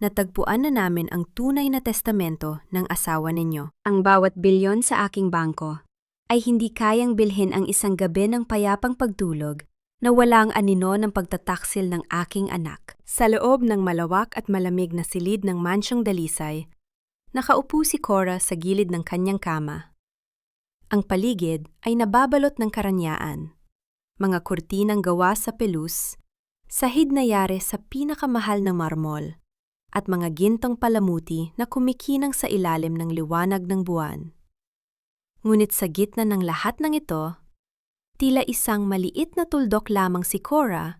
Natagpuan na namin ang tunay na testamento ng asawa ninyo. Ang bawat bilyon sa aking bangko ay hindi kayang bilhin ang isang gabi ng payapang pagtulog na walang anino ng pagtataksil ng aking anak. Sa loob ng malawak at malamig na silid ng mansyong dalisay, nakaupo si Cora sa gilid ng kanyang kama. Ang paligid ay nababalot ng karanyaan. Mga kurtinang gawa sa pelus, sahid na yare sa pinakamahal na marmol, at mga gintong palamuti na kumikinang sa ilalim ng liwanag ng buwan. Ngunit sa gitna ng lahat ng ito, tila isang maliit na tuldok lamang si Cora,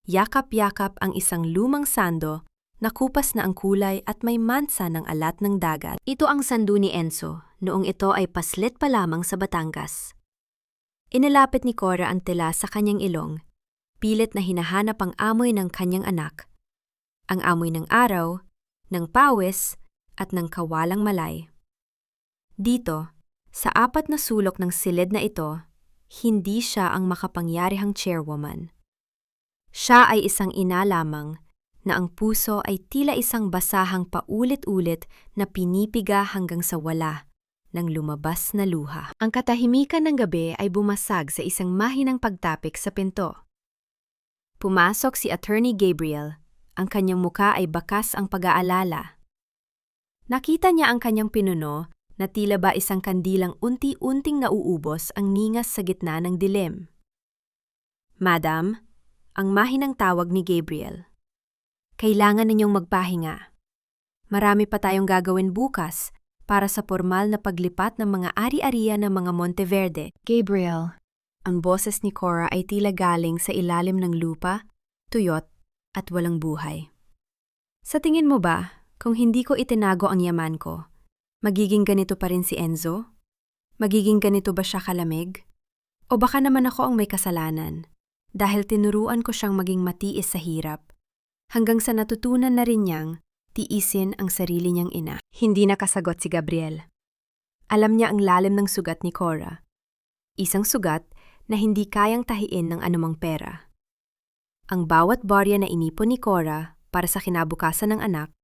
yakap-yakap ang isang lumang sando, nakupas na ang kulay at may mansa ng alat ng dagat. Ito ang sando ni Enzo, noong ito ay paslit pa lamang sa Batangas. Inilapit ni Cora ang tela sa kanyang ilong, pilit na hinahanap ang amoy ng kanyang anak. Ang amoy ng araw, ng pawis, at ng kawalang malay. Dito, sa apat na sulok ng silid na ito, hindi siya ang makapangyarihang chairwoman. Siya ay isang ina lamang, na ang puso ay tila isang basahang paulit-ulit na pinipiga hanggang sa wala ng lumabas na luha. Ang katahimikan ng gabi ay bumasag sa isang mahinang pagtapik sa pinto. Pumasok si Attorney Gabriel. Ang kanyang muka ay bakas ang pag-aalala. Nakita niya ang kanyang pinuno na tila ba isang kandilang unti-unting nauubos ang ningas sa gitna ng dilim. Madam, ang mahinang tawag ni Gabriel. Kailangan ninyong magpahinga. Marami pa tayong gagawin bukas para sa formal na paglipat ng mga ari-arian ng mga Monteverde. Gabriel, ang boses ni Cora ay tila galing sa ilalim ng lupa, tuyot, at walang buhay. Sa tingin mo ba, Kung hindi ko itinago ang yaman ko, magiging ganito pa rin si Enzo? Magiging ganito ba siya kalamig? O baka naman ako ang may kasalanan dahil tinuruan ko siyang maging matiis sa hirap hanggang sa natutunan na rin niyang tiisin ang sarili niyang ina. Hindi nakasagot si Gabriel. Alam niya ang lalim ng sugat ni Cora. Isang sugat na hindi kayang tahiin ng anumang pera. Ang bawat barya na inipon ni Cora para sa kinabukasan ng anak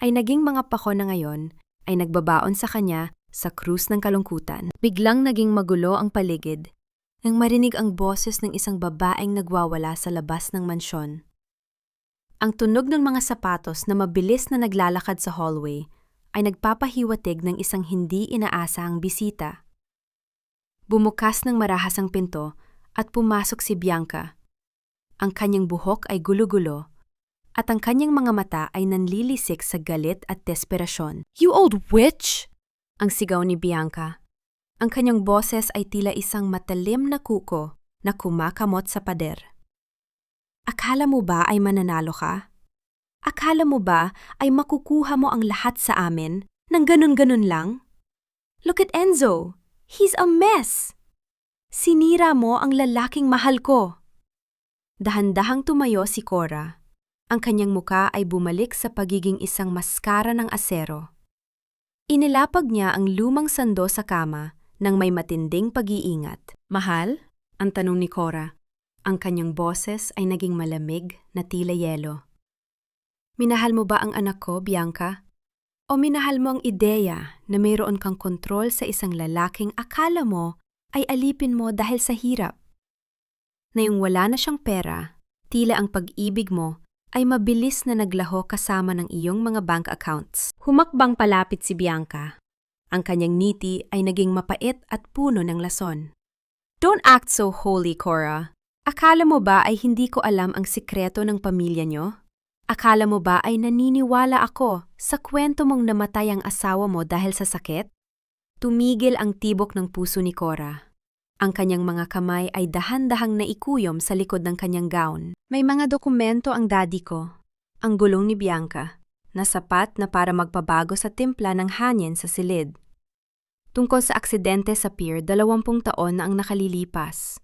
ay naging mga pako na ngayon ay nagbabaon sa kanya sa krus ng kalungkutan. Biglang naging magulo ang paligid nang marinig ang boses ng isang babaeng nagwawala sa labas ng mansyon. Ang tunog ng mga sapatos na mabilis na naglalakad sa hallway ay nagpapahiwatig ng isang hindi inaasahang bisita. Bumukas ng marahas ang pinto at pumasok si Bianca. Ang kanyang buhok ay gulo-gulo at ang kanyang mga mata ay nanlilisik sa galit at desperasyon. "You old witch!" ang sigaw ni Bianca. Ang kanyang boses ay tila isang matalim na kuko na kumakamot sa pader. Akala mo ba ay mananalo ka? Akala mo ba ay makukuha mo ang lahat sa amin nang ganun-ganun lang? Look at Enzo! He's a mess! Sinira mo ang lalaking mahal ko. Dahan-dahang tumayo si Cora. Ang kanyang muka ay bumalik sa pagiging isang maskara ng asero. Inilapag niya ang lumang sando sa kama nang may matinding pag-iingat. "Mahal?" ang tanong ni Cora. Ang kanyang boses ay naging malamig na tila yelo. "Minahal mo ba ang anak ko, Bianca? O minahal mo ang ideya na mayroon kang kontrol sa isang lalaking akala mo ay alipin mo dahil sa hirap? Ngayong wala na siyang pera, tila ang pag-ibig mo ay mabilis na naglaho kasama ng iyong mga bank accounts." Humakbang palapit si Bianca. Ang kanyang ngiti ay naging mapait at puno ng lason. "Don't act so holy, Cora. Akala mo ba ay hindi ko alam ang sikreto ng pamilya niyo? Akala mo ba ay naniniwala ako sa kwento mong namatay ang asawa mo dahil sa sakit?" Tumigil ang tibok ng puso ni Cora. Ang kanyang mga kamay ay dahan-dahang naikuyom sa likod ng kanyang gown. "May mga dokumento ang daddy ko." Ang gulong ni Bianca, na sapat na para magpabago sa timpla ng hangin sa silid. Tungkol sa aksidente sa pier, 20 taon na ang nakalilipas.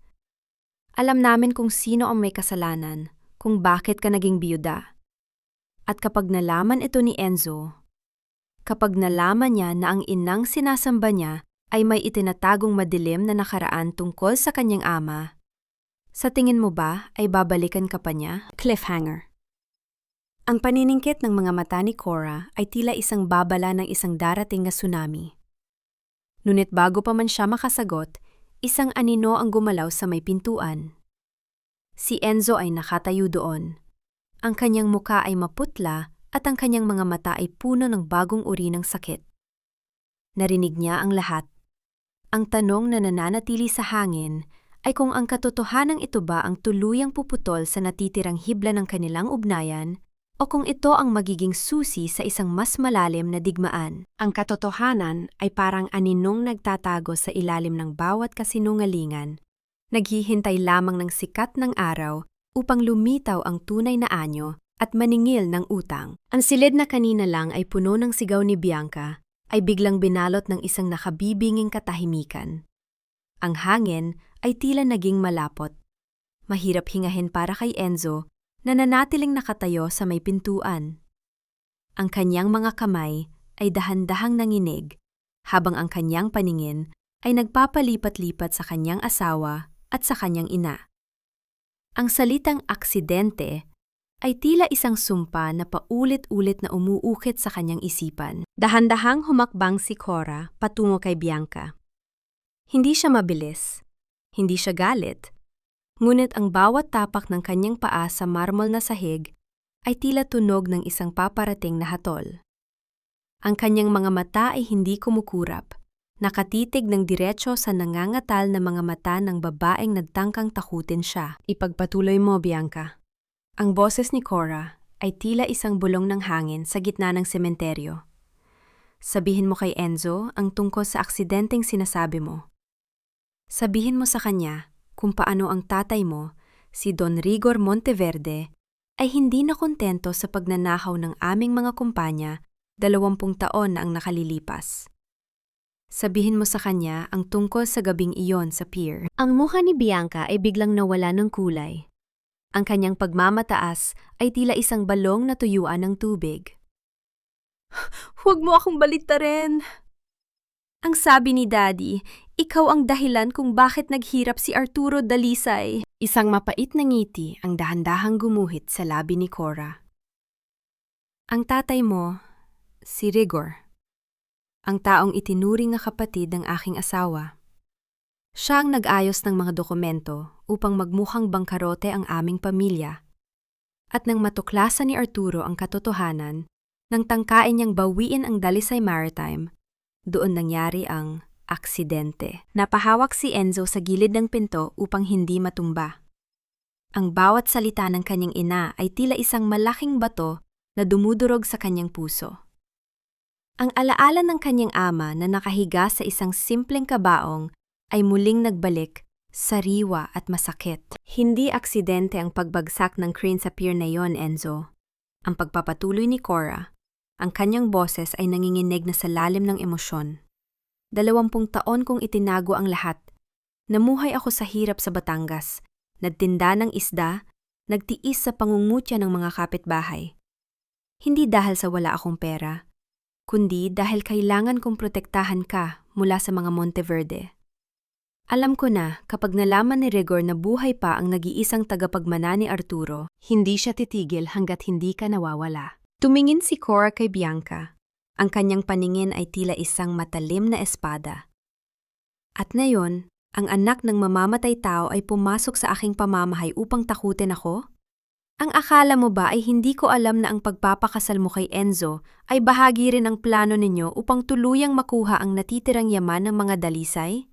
Alam namin kung sino ang may kasalanan, kung bakit ka naging biyuda. At kapag nalaman ito ni Enzo, kapag nalaman niya na ang inang sinasamba niya ay may itinatagong madilim na nakaraan tungkol sa kanyang ama, sa tingin mo ba ay babalikan ka pa niya? Cliffhanger. Ang paniningkit ng mga mata ni Cora ay tila isang babala ng isang darating na tsunami. Ngunit bago pa man siya makasagot, isang anino ang gumalaw sa may pintuan. Si Enzo ay nakatayo doon. Ang kanyang muka ay maputla at ang kanyang mga mata ay puno ng bagong uri ng sakit. Narinig niya ang lahat. Ang tanong na nananatili sa hangin ay kung ang katotohanan ito ba ang tuluyang puputol sa natitirang hibla ng kanilang ugnayan o kung ito ang magiging susi sa isang mas malalim na digmaan. Ang katotohanan ay parang aninong nagtatago sa ilalim ng bawat kasinungalingan, naghihintay lamang ng sikat ng araw upang lumitaw ang tunay na anyo at maningil ng utang. Ang silid na kanina lang ay puno ng sigaw ni Bianca ay biglang binalot ng isang nakabibinging katahimikan. Ang hangin ay tila naging malapot. Mahirap hingahin para kay Enzo na nanatiling nakatayo sa may pintuan. Ang kanyang mga kamay ay dahan-dahang nanginig habang ang kanyang paningin ay nagpapalipat-lipat sa kanyang asawa at sa kanyang ina. Ang salitang aksidente ay tila isang sumpa na paulit-ulit na umuukit sa kanyang isipan. Dahan-dahang humakbang si Cora patungo kay Bianca. Hindi siya mabilis, hindi siya galit, ngunit ang bawat tapak ng kanyang paa sa marmol na sahig ay tila tunog ng isang paparating na hatol. Ang kanyang mga mata ay hindi kumukurap, nakatitig ng diretso sa nangangatal na mga mata ng babaeng nagtangkang takutin siya. "Ipagpatuloy mo, Bianca." Ang boses ni Cora ay tila isang bulong ng hangin sa gitna ng sementeryo. "Sabihin mo kay Enzo ang tungkol sa aksidenteng sinasabi mo. Sabihin mo sa kanya kung paano ang tatay mo, si Don Rigor Monteverde, ay hindi na kontento sa pagnanakaw ng aming mga kumpanya 20 taon na ang nakalilipas. Sabihin mo sa kanya ang tungkol sa gabing iyon sa pier. Ang mukha ni Bianca ay biglang nawala ng kulay. Ang kanyang pagmamataas ay tila isang balong na tuyuan ng tubig. Huwag mo akong baliktarin. Ang sabi ni Daddy, ikaw ang dahilan kung bakit naghirap si Arturo Dalisay. Isang mapait na ngiti ang dahan-dahang gumuhit sa labi ni Cora. Ang tatay mo, si Rigor. Ang taong itinuring na kapatid ng aking asawa. Siya ang nag-ayos ng mga dokumento upang magmukhang bangkarote ang aming pamilya. At nang matuklasan ni Arturo ang katotohanan, nang tangkain niyang bawiin ang Dalisay Maritime, doon nangyari ang aksidente. Napahawak si Enzo sa gilid ng pinto upang hindi matumba. Ang bawat salita ng kanyang ina ay tila isang malaking bato na dumudurog sa kanyang puso. Ang alaala ng kanyang ama na nakahiga sa isang simpleng kabaong ay muling nagbalik, sariwa at masakit. Hindi aksidente ang pagbagsak ng crane sa pier na yon, Enzo. Ang pagpapatuloy ni Cora, ang kanyang boses ay nanginginig na sa lalim ng emosyon. 20 taon kong itinago ang lahat. Namuhay ako sa hirap sa Batangas, nagtinda ng isda, nagtiis sa pangungutya ng mga kapitbahay. Hindi dahil sa wala akong pera, kundi dahil kailangan kong protektahan ka mula sa mga Monteverde. Alam ko na kapag nalaman ni Rigor na buhay pa ang nag-iisang tagapagmana ni Arturo, hindi siya titigil hanggat hindi ka nawawala. Tumingin si Cora kay Bianca. Ang kanyang paningin ay tila isang matalim na espada. At ngayon, ang anak ng mamamatay tao ay pumasok sa aking pamamahay upang takutin ako? Ang akala mo ba ay hindi ko alam na ang pagpapakasal mo kay Enzo ay bahagi rin ng plano ninyo upang tuluyang makuha ang natitirang yaman ng mga Dalisay?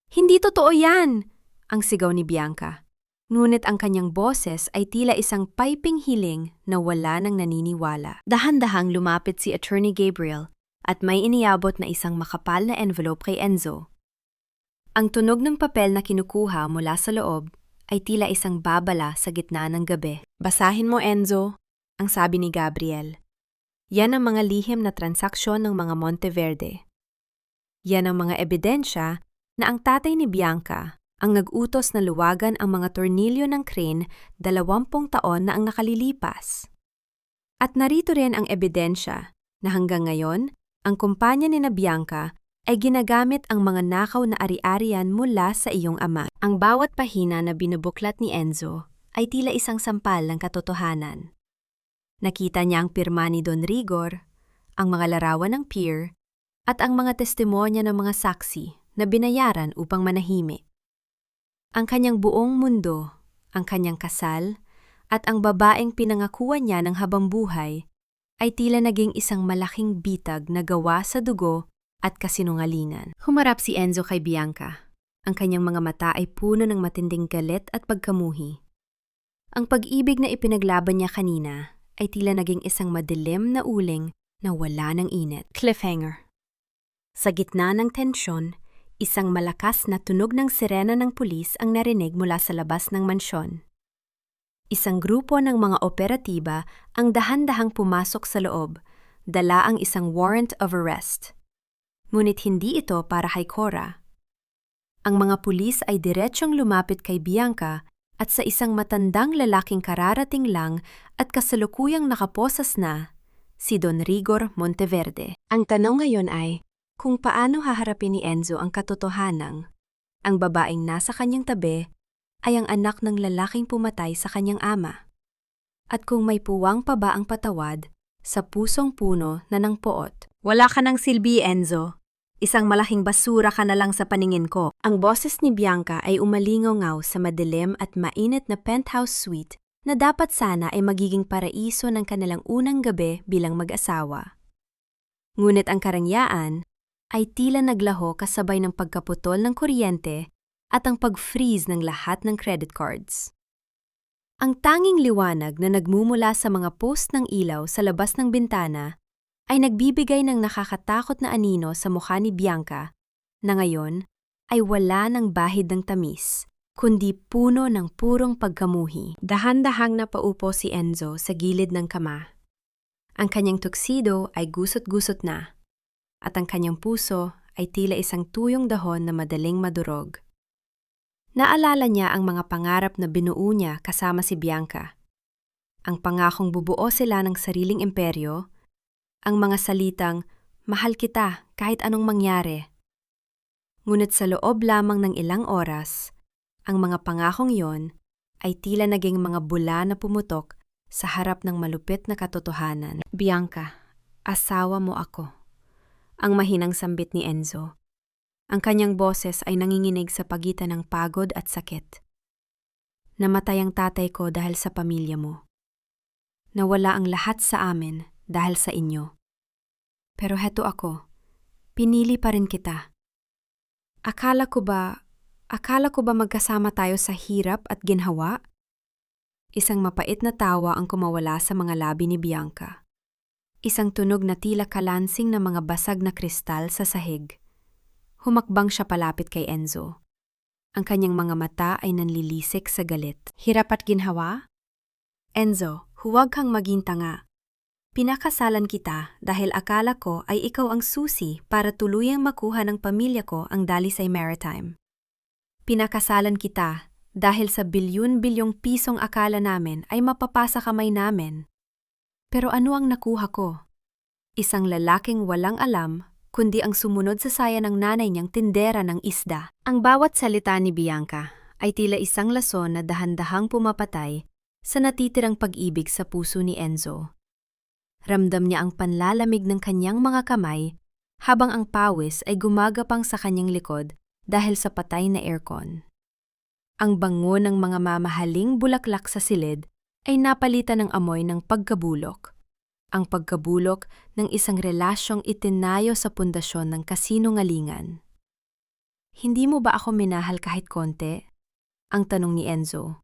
Hindi totoo yan! Ang sigaw ni Bianca. Ngunit ang kanyang boses ay tila isang piping hiling na wala nang naniniwala. Dahan-dahang lumapit si Attorney Gabriel at may iniabot na isang makapal na envelope kay Enzo. Ang tunog ng papel na kinukuha mula sa loob ay tila isang babala sa gitna ng gabi. Basahin mo, Enzo, ang sabi ni Gabriel. Yan ang mga lihim na transaksyon ng mga Monteverde. Yan ang mga ebidensya na ang tatay ni Bianca ang nag-utos na luwagan ang mga tornilyo ng crane 20 taon na ang nakalilipas. At narito rin ang ebidensya na hanggang ngayon, ang kumpanya ni Bianca ay ginagamit ang mga nakaw na ari-arian mula sa iyong ama. Ang bawat pahina na binubuklat ni Enzo ay tila isang sampal ng katotohanan. Nakita niya ang pirma ni Don Rigor, ang mga larawan ng pier, at ang mga testimonya ng mga saksi na binayaran upang manahimik. Ang kanyang buong mundo, ang kanyang kasal, at ang babaeng pinangakuan niya ng habang buhay ay tila naging isang malaking bitag na gawa sa dugo at kasinungalingan. Humarap si Enzo kay Bianca. Ang kanyang mga mata ay puno ng matinding galit at pagkamuhi. Ang pag-ibig na ipinaglaban niya kanina ay tila naging isang madilim na uling na wala ng init. Cliffhanger. Sa gitna ng tensyon, isang malakas na tunog ng sirena ng pulis ang narinig mula sa labas ng mansyon. Isang grupo ng mga operatiba ang dahan-dahang pumasok sa loob, dala ang isang warrant of arrest. Ngunit hindi ito para kay Cora. Ang mga pulis ay diretsyong lumapit kay Bianca at sa isang matandang lalaking kararating lang at kasalukuyang nakaposas na, si Don Rigor Monteverde. Ang tanong ngayon ay, kung paano haharapin ni Enzo ang katotohanang, ang babaeng nasa kanyang tabi ay ang anak ng lalaking pumatay sa kanyang ama. At kung may puwang pa ba ang patawad sa pusong puno na ng poot. Wala ka ng silbi, Enzo. Isang malaking basura ka na lang sa paningin ko. Ang boses ni Bianca ay umalingaw sa madilim at mainit na penthouse suite na dapat sana ay magiging paraiso ng kanilang unang gabi bilang mag-asawa. Ngunit ang karangyaan ay tila naglaho kasabay ng pagkaputol ng kuryente at ang pag-freeze ng lahat ng credit cards. Ang tanging liwanag na nagmumula sa mga post ng ilaw sa labas ng bintana ay nagbibigay ng nakakatakot na anino sa mukha ni Bianca na ngayon ay wala ng bahid ng tamis, kundi puno ng purong pagkamuhi. Dahan-dahang napaupo si Enzo sa gilid ng kama. Ang kanyang tuxedo ay gusot-gusot na, at ang kanyang puso ay tila isang tuyong dahon na madaling madurog. Naalala niya ang mga pangarap na binuo niya kasama si Bianca. Ang pangakong bubuo sila ng sariling imperyo, ang mga salitang, "Mahal kita kahit anong mangyari." Ngunit sa loob lamang ng ilang oras, ang mga pangakong yon ay tila naging mga bula na pumutok sa harap ng malupit na katotohanan. "Bianca, asawa mo ako." Ang mahinang sambit ni Enzo. Ang kanyang boses ay nanginginig sa pagitan ng pagod at sakit. "Namatay ang tatay ko dahil sa pamilya mo. Nawala ang lahat sa amin dahil sa inyo. Pero heto ako, pinili pa rin kita. Akala ko ba magkasama tayo sa hirap at ginhawa?" Isang mapait na tawa ang kumawala sa mga labi ni Bianca. Isang tunog na tila kalansing ng mga basag na kristal sa sahig. Humakbang siya palapit kay Enzo. Ang kanyang mga mata ay nanlilisik sa galit. "Hirap at ginhawa? Enzo, huwag kang maging tanga. Pinakasalan kita dahil akala ko ay ikaw ang susi para tuluyang makuha ng pamilya ko ang Dalisay Maritime. Pinakasalan kita dahil sa bilyon-bilyong pisong akala namin ay mapapasa kamay namin. Pero ano ang nakuha ko? Isang lalaking walang alam kundi ang sumunod sa saya ng nanay niyang tindera ng isda." Ang bawat salita ni Bianca ay tila isang lason na dahan-dahang pumapatay sa natitirang pag-ibig sa puso ni Enzo. Ramdam niya ang panlalamig ng kanyang mga kamay habang ang pawis ay gumagapang sa kanyang likod dahil sa patay na aircon. Ang bango ng mga mamahaling bulaklak sa silid ay napalitan ng amoy ng pagkabulok. Ang pagkabulok ng isang relasyong itinayo sa pundasyon ng kasinungalingan. "Hindi mo ba ako minahal kahit konti?" ang tanong ni Enzo.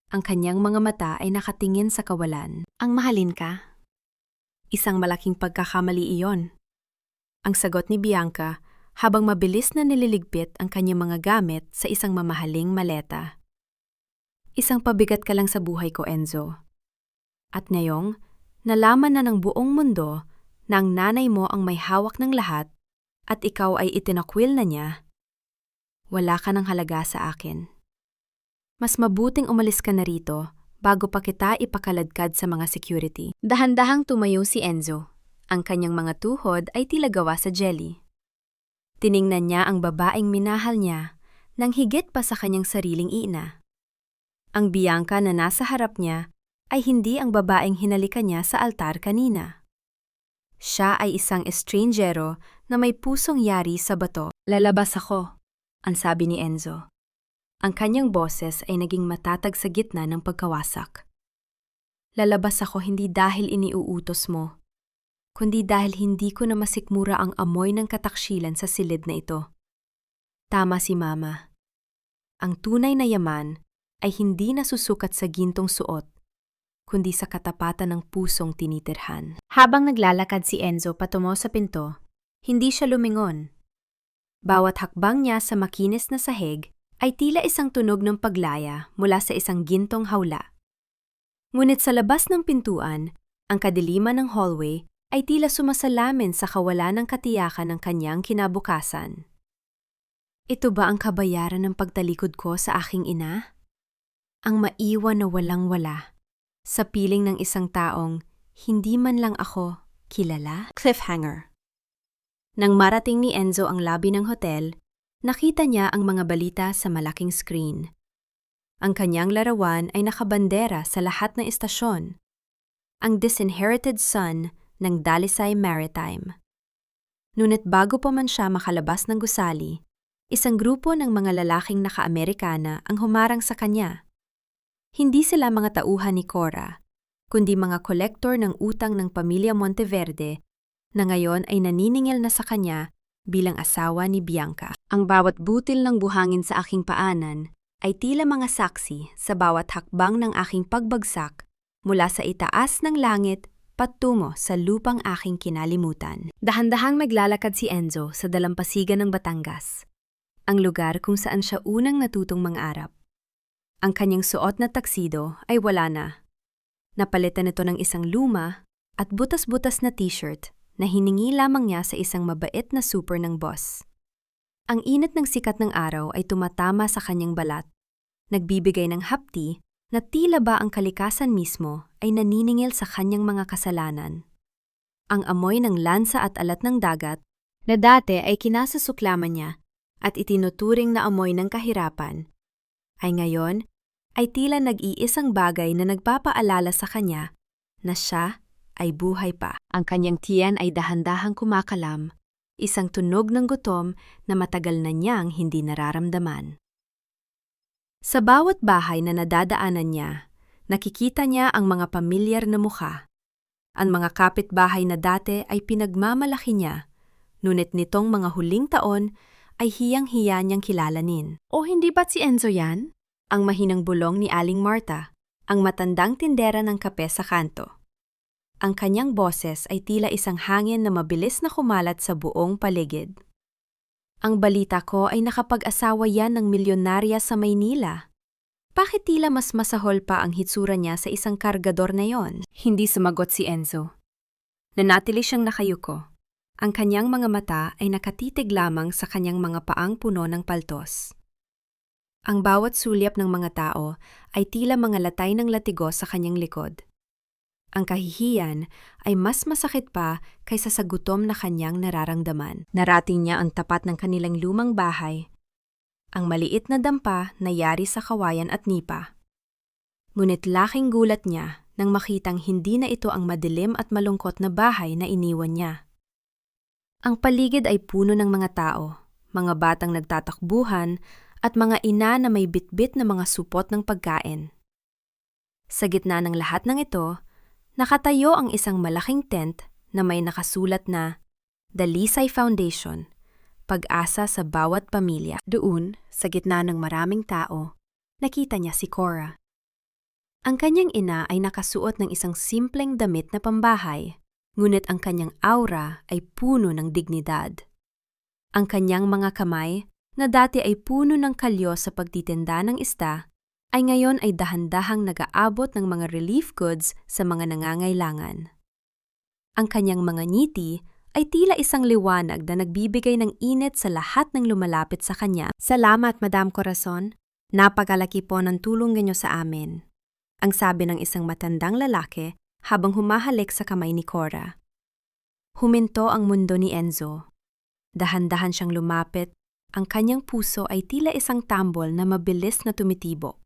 Ang kanyang mga mata ay nakatingin sa kawalan. "Ang mahalin ka?" Isang malaking pagkakamali iyon. Ang sagot ni Bianca habang mabilis na nililigpit ang kanyang mga gamit sa isang mamahaling maleta. "Isang pabigat ka lang sa buhay ko, Enzo. At ngayong, nalaman na ng buong mundo na ang nanay mo ang may hawak ng lahat at ikaw ay itinakwil na niya, wala ka ng halaga sa akin. Mas mabuting umalis ka na rito bago pa kita ipakaladkad sa mga security." Dahan-dahang tumayo si Enzo. Ang kanyang mga tuhod ay tila gawa sa jelly. Tiningnan niya ang babaeng minahal niya nang higit pa sa kanyang sariling ina. Ang Bianca na nasa harap niya ay hindi ang babaeng hinalikan niya sa altar kanina. Siya ay isang estrangero na may pusong yari sa bato. "Lalabas ako," ang sabi ni Enzo. Ang kanyang boses ay naging matatag sa gitna ng pagkawasak. "Lalabas ako hindi dahil iniuutos mo, kundi dahil hindi ko na masikmura ang amoy ng kataksilan sa silid na ito. Tama si Mama. Ang tunay na yaman ay hindi nasusukat sa gintong suot, kundi sa katapatan ng pusong tinitirhan." Habang naglalakad si Enzo patungo sa pinto, hindi siya lumingon. Bawat hakbang niya sa makinis na sahig ay tila isang tunog ng paglaya mula sa isang gintong hawla. Ngunit sa labas ng pintuan, ang kadiliman ng hallway ay tila sumasalamin sa kawalan ng katiyakan ng kanyang kinabukasan. Ito ba ang kabayaran ng pagtalikod ko sa aking ina? Ang maiwan na walang-wala, sa piling ng isang taong hindi man lang ako kilala? Cliffhanger. Nang marating ni Enzo ang lobby ng hotel, nakita niya ang mga balita sa malaking screen. Ang kanyang larawan ay nakabandera sa lahat ng istasyon. Ang disinherited son ng Dalisay Maritime. Ngunit bago pa man siya makalabas ng gusali, isang grupo ng mga lalaking naka-Amerikana ang humarang sa kanya. Hindi sila mga tauhan ni Cora, kundi mga kolektor ng utang ng pamilya Monteverde na ngayon ay naniningil na sa kanya bilang asawa ni Bianca. Ang bawat butil ng buhangin sa aking paanan ay tila mga saksi sa bawat hakbang ng aking pagbagsak mula sa itaas ng langit patungo sa lupang aking kinalimutan. Dahan-dahang naglalakad si Enzo sa dalampasigan ng Batangas, ang lugar kung saan siya unang natutong mangarap. Ang kanyang suot na taksido ay wala na. Napalitan ito ng isang luma at butas-butas na t-shirt na hiningi lamang niya sa isang mabait na super ng boss. Ang init ng sikat ng araw ay tumatama sa kanyang balat, nagbibigay ng hapti na tila ba ang kalikasan mismo ay naniningil sa kanyang mga kasalanan. Ang amoy ng lansa at alat ng dagat na dati ay kinasasuklaman niya at itinuturing na amoy ng kahirapan, ay ngayon ay tila nag-iisang bagay na nagpapaalala sa kanya na siya ay buhay pa. Ang kanyang tiyan ay dahan-dahang kumakalam, isang tunog ng gutom na matagal na niyang hindi nararamdaman. Sa bawat bahay na nadadaanan niya, nakikita niya ang mga pamilyar na mukha. Ang mga kapitbahay na dati ay pinagmamalaki niya, ngunit nitong mga huling taon ay hiyang-hiya niyang kilalanin. O hindi ba't si Enzo yan? Ang mahinang bulong ni Aling Marta, ang matandang tindera ng kape sa kanto. Ang kanyang boses ay tila isang hangin na mabilis na kumalat sa buong paligid. Ang balita ko ay nakapag-asawa yan ng milyonarya sa Maynila. Bakit tila mas masahol pa ang hitsura niya sa isang kargador na yon? Hindi sumagot si Enzo. Nanatili siyang nakayuko. Ang kanyang mga mata ay nakatitig lamang sa kanyang mga paang puno ng paltos. Ang bawat sulyap ng mga tao ay tila mga latay ng latigo sa kanyang likod. Ang kahihiyan ay mas masakit pa kaysa sa gutom na kanyang nararamdaman. Narating niya ang tapat ng kanilang lumang bahay, ang maliit na dampa na yari sa kawayan at nipa. Ngunit laking gulat niya nang makitang hindi na ito ang madilim at malungkot na bahay na iniwan niya. Ang paligid ay puno ng mga tao, mga batang nagtatakbuhan at mga ina na may bitbit na mga supot ng pagkain. Sa gitna ng lahat ng ito, nakatayo ang isang malaking tent na may nakasulat na Dalisay Foundation, pag-asa sa bawat pamilya. Doon, sa gitna ng maraming tao, nakita niya si Cora. Ang kanyang ina ay nakasuot ng isang simpleng damit na pambahay, ngunit ang kanyang aura ay puno ng dignidad. Ang kanyang mga kamay, na dati ay puno ng kalyo sa pagtitinda ng isda, ay ngayon ay dahan-dahang nag-aabot ng mga relief goods sa mga nangangailangan. Ang kanyang mga ngiti ay tila isang liwanag na nagbibigay ng init sa lahat ng lumalapit sa kanya. Salamat, Madam Corazon. Napakalaki po ng tulong ninyo sa amin. Ang sabi ng isang matandang lalaki habang humahalik sa kamay ni Cora. Huminto ang mundo ni Enzo. Dahan-dahan siyang lumapit, ang kanyang puso ay tila isang tambol na mabilis na tumitibo.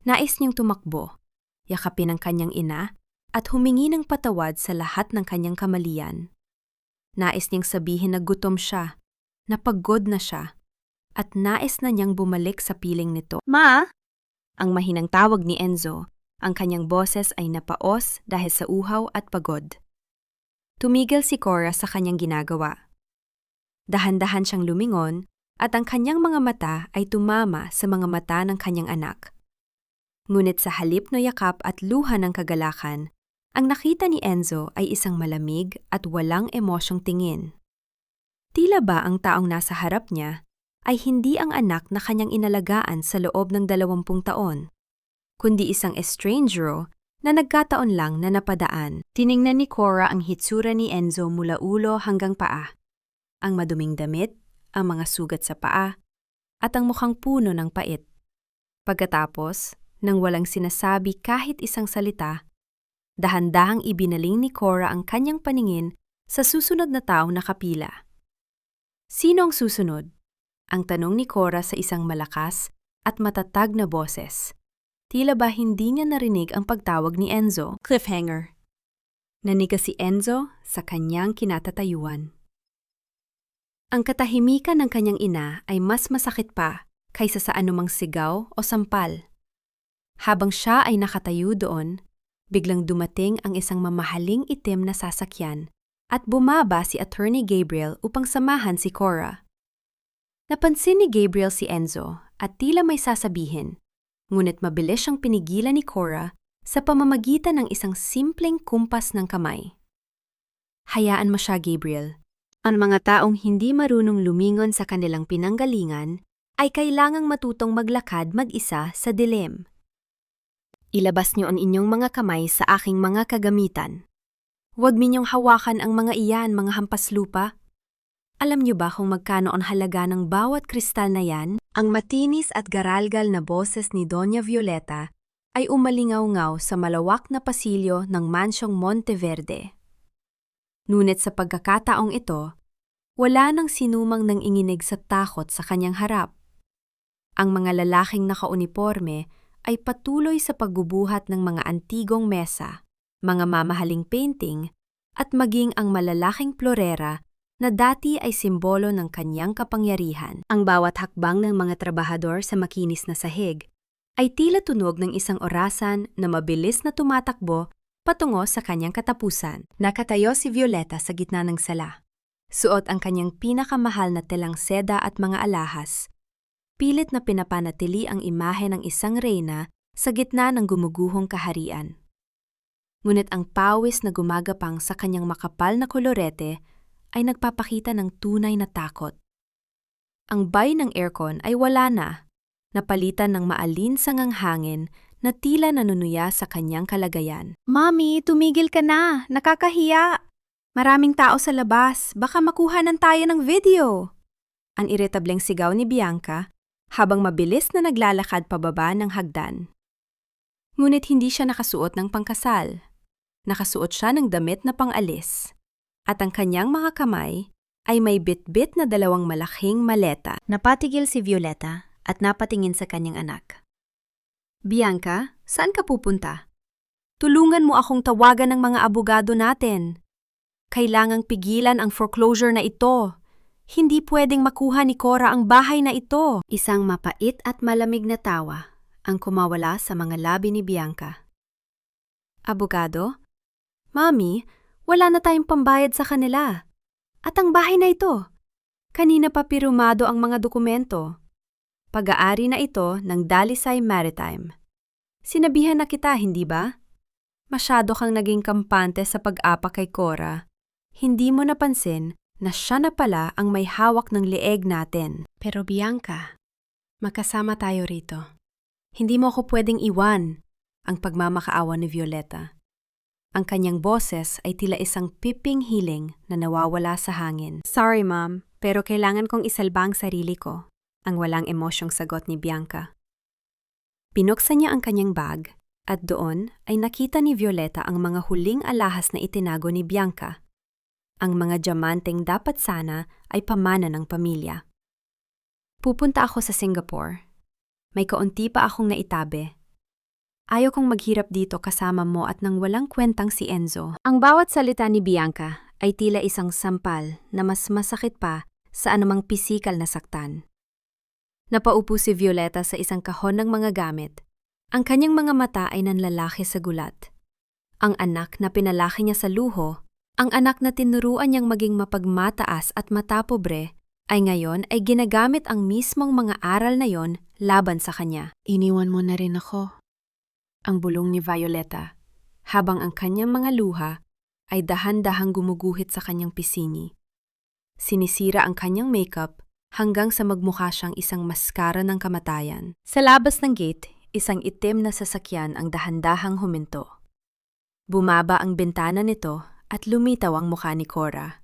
Nais niyang tumakbo, yakapin ang kanyang ina at humingi ng patawad sa lahat ng kanyang kamalian. Nais niyang sabihin na gutom siya, na pagod na siya, at nais na niyang bumalik sa piling nito. Ma! Ang mahinang tawag ni Enzo, ang kanyang boses ay napaos dahil sa uhaw at pagod. Tumigil si Cora sa kanyang ginagawa. Dahan-dahan siyang lumingon at ang kanyang mga mata ay tumama sa mga mata ng kanyang anak. Ngunit sa halip na yakap at luha ng kagalakan, ang nakita ni Enzo ay isang malamig at walang emosyong tingin. Tila ba ang taong nasa harap niya ay hindi ang anak na kanyang inalagaan sa loob ng 20 taon, kundi isang estrangero na nagkataon lang na napadaan. Tiningnan ni Cora ang hitsura ni Enzo mula ulo hanggang paa. Ang maduming damit, ang mga sugat sa paa, at ang mukhang puno ng pait. Pagkatapos, nang walang sinasabi kahit isang salita, dahan-dahang ibinaling ni Cora ang kanyang paningin sa susunod na taong nakapila. Sino ang susunod? Ang tanong ni Cora sa isang malakas at matatag na boses. Tila ba hindi niya narinig ang pagtawag ni Enzo? Cliffhanger. Naniga si Enzo sa kanyang kinatatayuan. Ang katahimikan ng kanyang ina ay mas masakit pa kaysa sa anumang sigaw o sampal. Habang siya ay nakatayo doon, biglang dumating ang isang mamahaling itim na sasakyan at bumaba si Attorney Gabriel upang samahan si Cora. Napansin ni Gabriel si Enzo at tila may sasabihin, ngunit mabilis siyang pinigilan ni Cora sa pamamagitan ng isang simpleng kumpas ng kamay. Hayaan mo siya, Gabriel. Ang mga taong hindi marunong lumingon sa kanilang pinanggalingan ay kailangang matutong maglakad mag-isa sa dilim. Ilabas niyo ang inyong mga kamay sa aking mga kagamitan. Huwag ninyong hawakan ang mga iyan, mga hampas lupa. Alam niyo ba kung magkano ang halaga ng bawat kristal na yan? Ang matinis at garalgal na boses ni Doña Violeta ay umalingaw-ngaw sa malawak na pasilyo ng mansyong Monteverde. Ngunit sa pagkakataong ito, wala nang sinumang nang inginig sa takot sa kanyang harap. Ang mga lalaking nakauniporme ay patuloy sa pagbubuhat ng mga antigong mesa, mga mamahaling painting, at maging ang malalaking florera na dati ay simbolo ng kanyang kapangyarihan. Ang bawat hakbang ng mga trabahador sa makinis na sahig ay tila tunog ng isang orasan na mabilis na tumatakbo patungo sa kanyang katapusan. Nakatayo si Violeta sa gitna ng sala. Suot ang kanyang pinakamahal na telang seda at mga alahas. Pilit na pinapanatili ang imahe ng isang reyna sa gitna ng gumuguhong kaharian. Ngunit ang pawis na gumagapang sa kanyang makapal na kolorete ay nagpapakita ng tunay na takot. Ang bay ng aircon ay wala na, napalitan ng maalinsangang hangin na tila nanunuya sa kanyang kalagayan. Mami, tumigil ka na. Nakakahiya. Maraming tao sa labas. Baka makuhanan tayo ng video. Ang iritableng sigaw ni Bianca habang mabilis na naglalakad pababa ng hagdan. Ngunit hindi siya nakasuot ng pangkasal. Nakasuot siya ng damit na pang-alis. At ang kanyang mga kamay ay may bit-bit na 2 malaking maleta. Napatigil si Violeta at napatingin sa kanyang anak. Bianca, saan ka pupunta? Tulungan mo akong tawagan ng mga abogado natin. Kailangang pigilan ang foreclosure na ito. Hindi pwedeng makuha ni Cora ang bahay na ito. Isang mapait at malamig na tawa ang kumawala sa mga labi ni Bianca. Abogado? Mami, wala na tayong pambayad sa kanila. At ang bahay na ito, kanina pa pirumado ang mga dokumento. Pag-aari na ito ng Dalisay Maritime. Sinabihan na kita, hindi ba? Masyado kang naging kampante sa pag-apa kay Cora. Hindi mo napansin na siya na pala ang may hawak ng leeg natin. Pero Bianca, makasama tayo rito. Hindi mo ako pwedeng iwan, ang pagmamakaawa ni Violeta. Ang kanyang boses ay tila isang piping hiling na nawawala sa hangin. Sorry, Mom, pero kailangan kong isalba ang sarili ko, ang walang emosyong sagot ni Bianca. Pinuksan niya ang kanyang bag at doon ay nakita ni Violeta ang mga huling alahas na itinago ni Bianca. Ang mga diamanteng dapat sana ay pamana ng pamilya. Pupunta ako sa Singapore. May kaunti pa akong naitabi. Ayaw kong maghirap dito kasama mo at nang walang kwentang si Enzo. Ang bawat salita ni Bianca ay tila isang sampal na mas masakit pa sa anumang pisikal na saktan. Napaupo si Violeta sa isang kahon ng mga gamit. Ang kanyang mga mata ay nanlalaki sa gulat. Ang anak na pinalaki niya sa luho, ang anak na tinuruan niyang maging mapagmataas at matapobre, ay ngayon ay ginagamit ang mismong mga aral na yon laban sa kanya. Iniwan mo na rin ako. Ang bulong ni Violeta, habang ang kanyang mga luha ay dahan-dahang gumuguhit sa kanyang pisngi. Sinisira ang kanyang makeup hanggang sa magmukha siyang isang maskara ng kamatayan. Sa labas ng gate, isang itim na sasakyan ang dahan-dahang huminto. Bumaba ang bintana nito at lumitaw ang mukha ni Cora.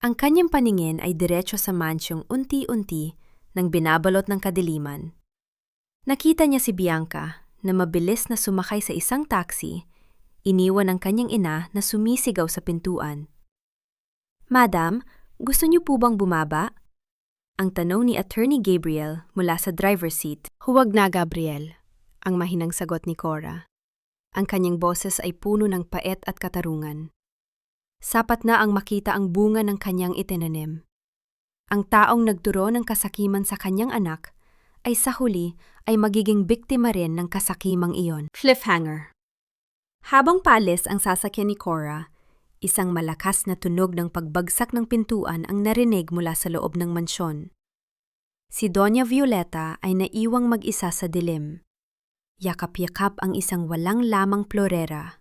Ang kanyang paningin ay diretso sa mansyong unti-unti nang binabalot ng kadiliman. Nakita niya si Bianca na mabilis na sumakay sa isang taxi, iniwan ang kanyang ina na sumisigaw sa pintuan. Madam, gusto niyo po bang bumaba? Ang tanong ni Attorney Gabriel mula sa driver's seat. Huwag na, Gabriel, ang mahinang sagot ni Cora. Ang kanyang boses ay puno ng pait at katarungan. Sapat na ang makita ang bunga ng kanyang itinanim. Ang taong nagturo ng kasakiman sa kanyang anak ay sa huli ay magiging biktima rin ng kasakimang iyon. Cliffhanger. Habang paalis ang sasakyan ni Cora, isang malakas na tunog ng pagbagsak ng pintuan ang narinig mula sa loob ng mansyon. Si Doña Violeta ay naiwang mag-isa sa dilim. Yakap-yakap ang isang walang lamang florera.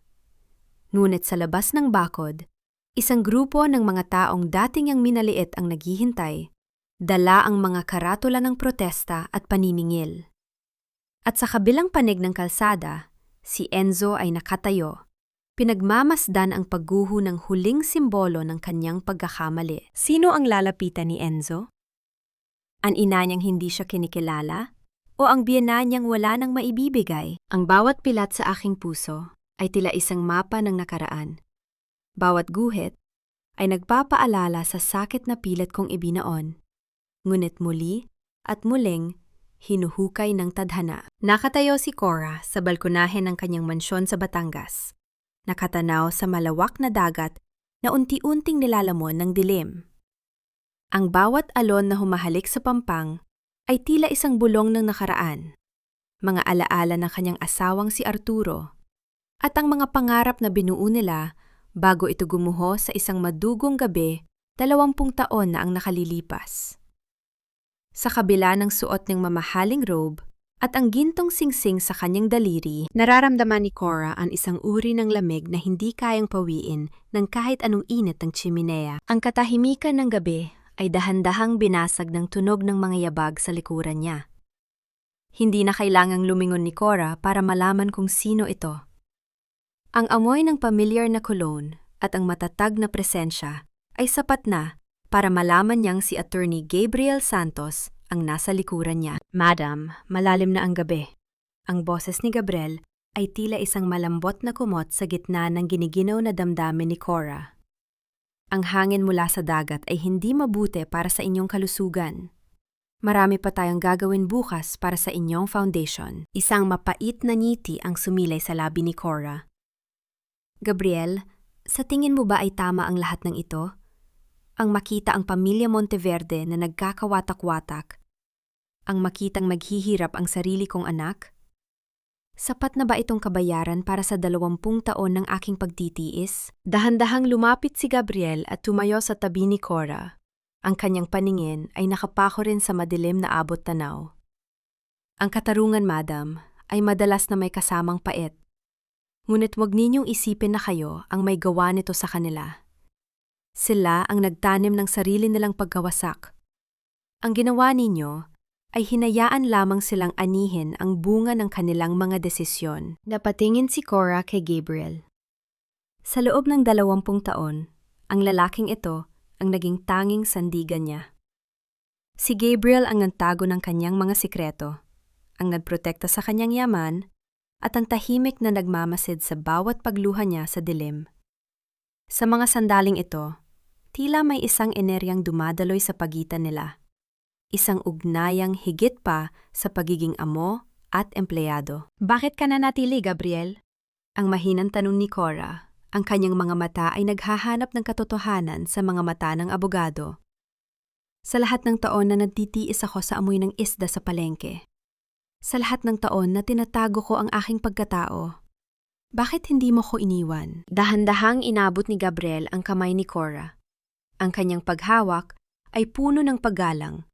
Ngunit sa labas ng bakod, isang grupo ng mga taong dating ang minaliit ang naghihintay, dala ang mga karatula ng protesta at paniningil. At sa kabilang panig ng kalsada, si Enzo ay nakatayo, Pinagmamasdan ang pagguho ng huling simbolo ng kanyang pagkakamali. Sino ang lalapitan ni Enzo? Ang ina niyang hindi siya kinikilala? O ang biyena niyang wala nang maibibigay? Ang bawat pilat sa aking puso ay tila isang mapa ng nakaraan. Bawat guhit ay nagpapaalala sa sakit na pilit kong ibinaon. Ngunit muli at muling hinuhukay ng tadhana. Nakatayo si Cora sa balkonahe ng kanyang mansyon sa Batangas. Nakatanaw sa malawak na dagat na unti-unting nilalamon ng dilim. Ang bawat alon na humahalik sa pampang ay tila isang bulong ng nakaraan. Mga alaala ng kanyang asawang si Arturo at ang mga pangarap na binuo nila bago ito gumuho sa isang madugong gabi 20 taon na ang nakalilipas. Sa kabila ng suot ng mamahaling robe at ang gintong singsing sa kanyang daliri, nararamdaman ni Cora ang isang uri ng lamig na hindi kayang pawiin ng kahit anong init ng tsiminea. Ang katahimikan ng gabi ay dahan-dahang binasag ng tunog ng mga yabag sa likuran niya. Hindi na kailangang lumingon ni Cora para malaman kung sino ito. Ang amoy ng pamilyar na cologne at ang matatag na presensya ay sapat na para malaman niyang si Attorney Gabriel Santos ang nasa likuran niya. Madam, malalim na ang gabi. Ang boses ni Gabriel ay tila isang malambot na kumot sa gitna ng giniginaw na damdamin ni Cora. Ang hangin mula sa dagat ay hindi mabuti para sa inyong kalusugan. Marami pa tayong gagawin bukas para sa inyong foundation. Isang mapait na ngiti ang sumilay sa labi ni Cora. Gabriel, sa tingin mo ba ay tama ang lahat ng ito? Ang makita ang pamilya Monteverde na nagkakawatak-watak, ang makitang maghihirap ang sarili kong anak? Sapat na ba itong kabayaran para sa 20 taon ng aking pagtitiis? Dahan-dahang lumapit si Gabriel at tumayo sa tabi ni Cora. Ang kanyang paningin ay nakapako rin sa madilim na abot tanaw. Ang katarungan, madam, ay madalas na may kasamang pait. Ngunit huwag ninyong isipin na kayo ang may gawa nito sa kanila. Sila ang nagtanim ng sarili nilang pagkawasak. Ang ginawa ninyo ay hinayaan lamang silang anihin ang bunga ng kanilang mga desisyon. Napatingin si Cora kay Gabriel. Sa loob ng 20 taon, ang lalaking ito ang naging tanging sandigan niya. Si Gabriel ang nagtago ng kanyang mga sikreto, ang nagprotekta sa kanyang yaman, at ang tahimik na nagmamasid sa bawat pagluha niya sa dilim. Sa mga sandaling ito, tila may isang eneryang dumadaloy sa pagitan nila. Isang ugnayang higit pa sa pagiging amo at empleyado. Bakit ka nanatili, Gabriel? Ang mahinang tanong ni Cora. Ang kanyang mga mata ay naghahanap ng katotohanan sa mga mata ng abogado. Sa lahat ng taon na nagtitiis ako sa amoy ng isda sa palengke. Sa lahat ng taon na tinatago ko ang aking pagkatao. Bakit hindi mo ko iniwan? Dahan-dahang inabot ni Gabriel ang kamay ni Cora. Ang kanyang paghawak ay puno ng paggalang,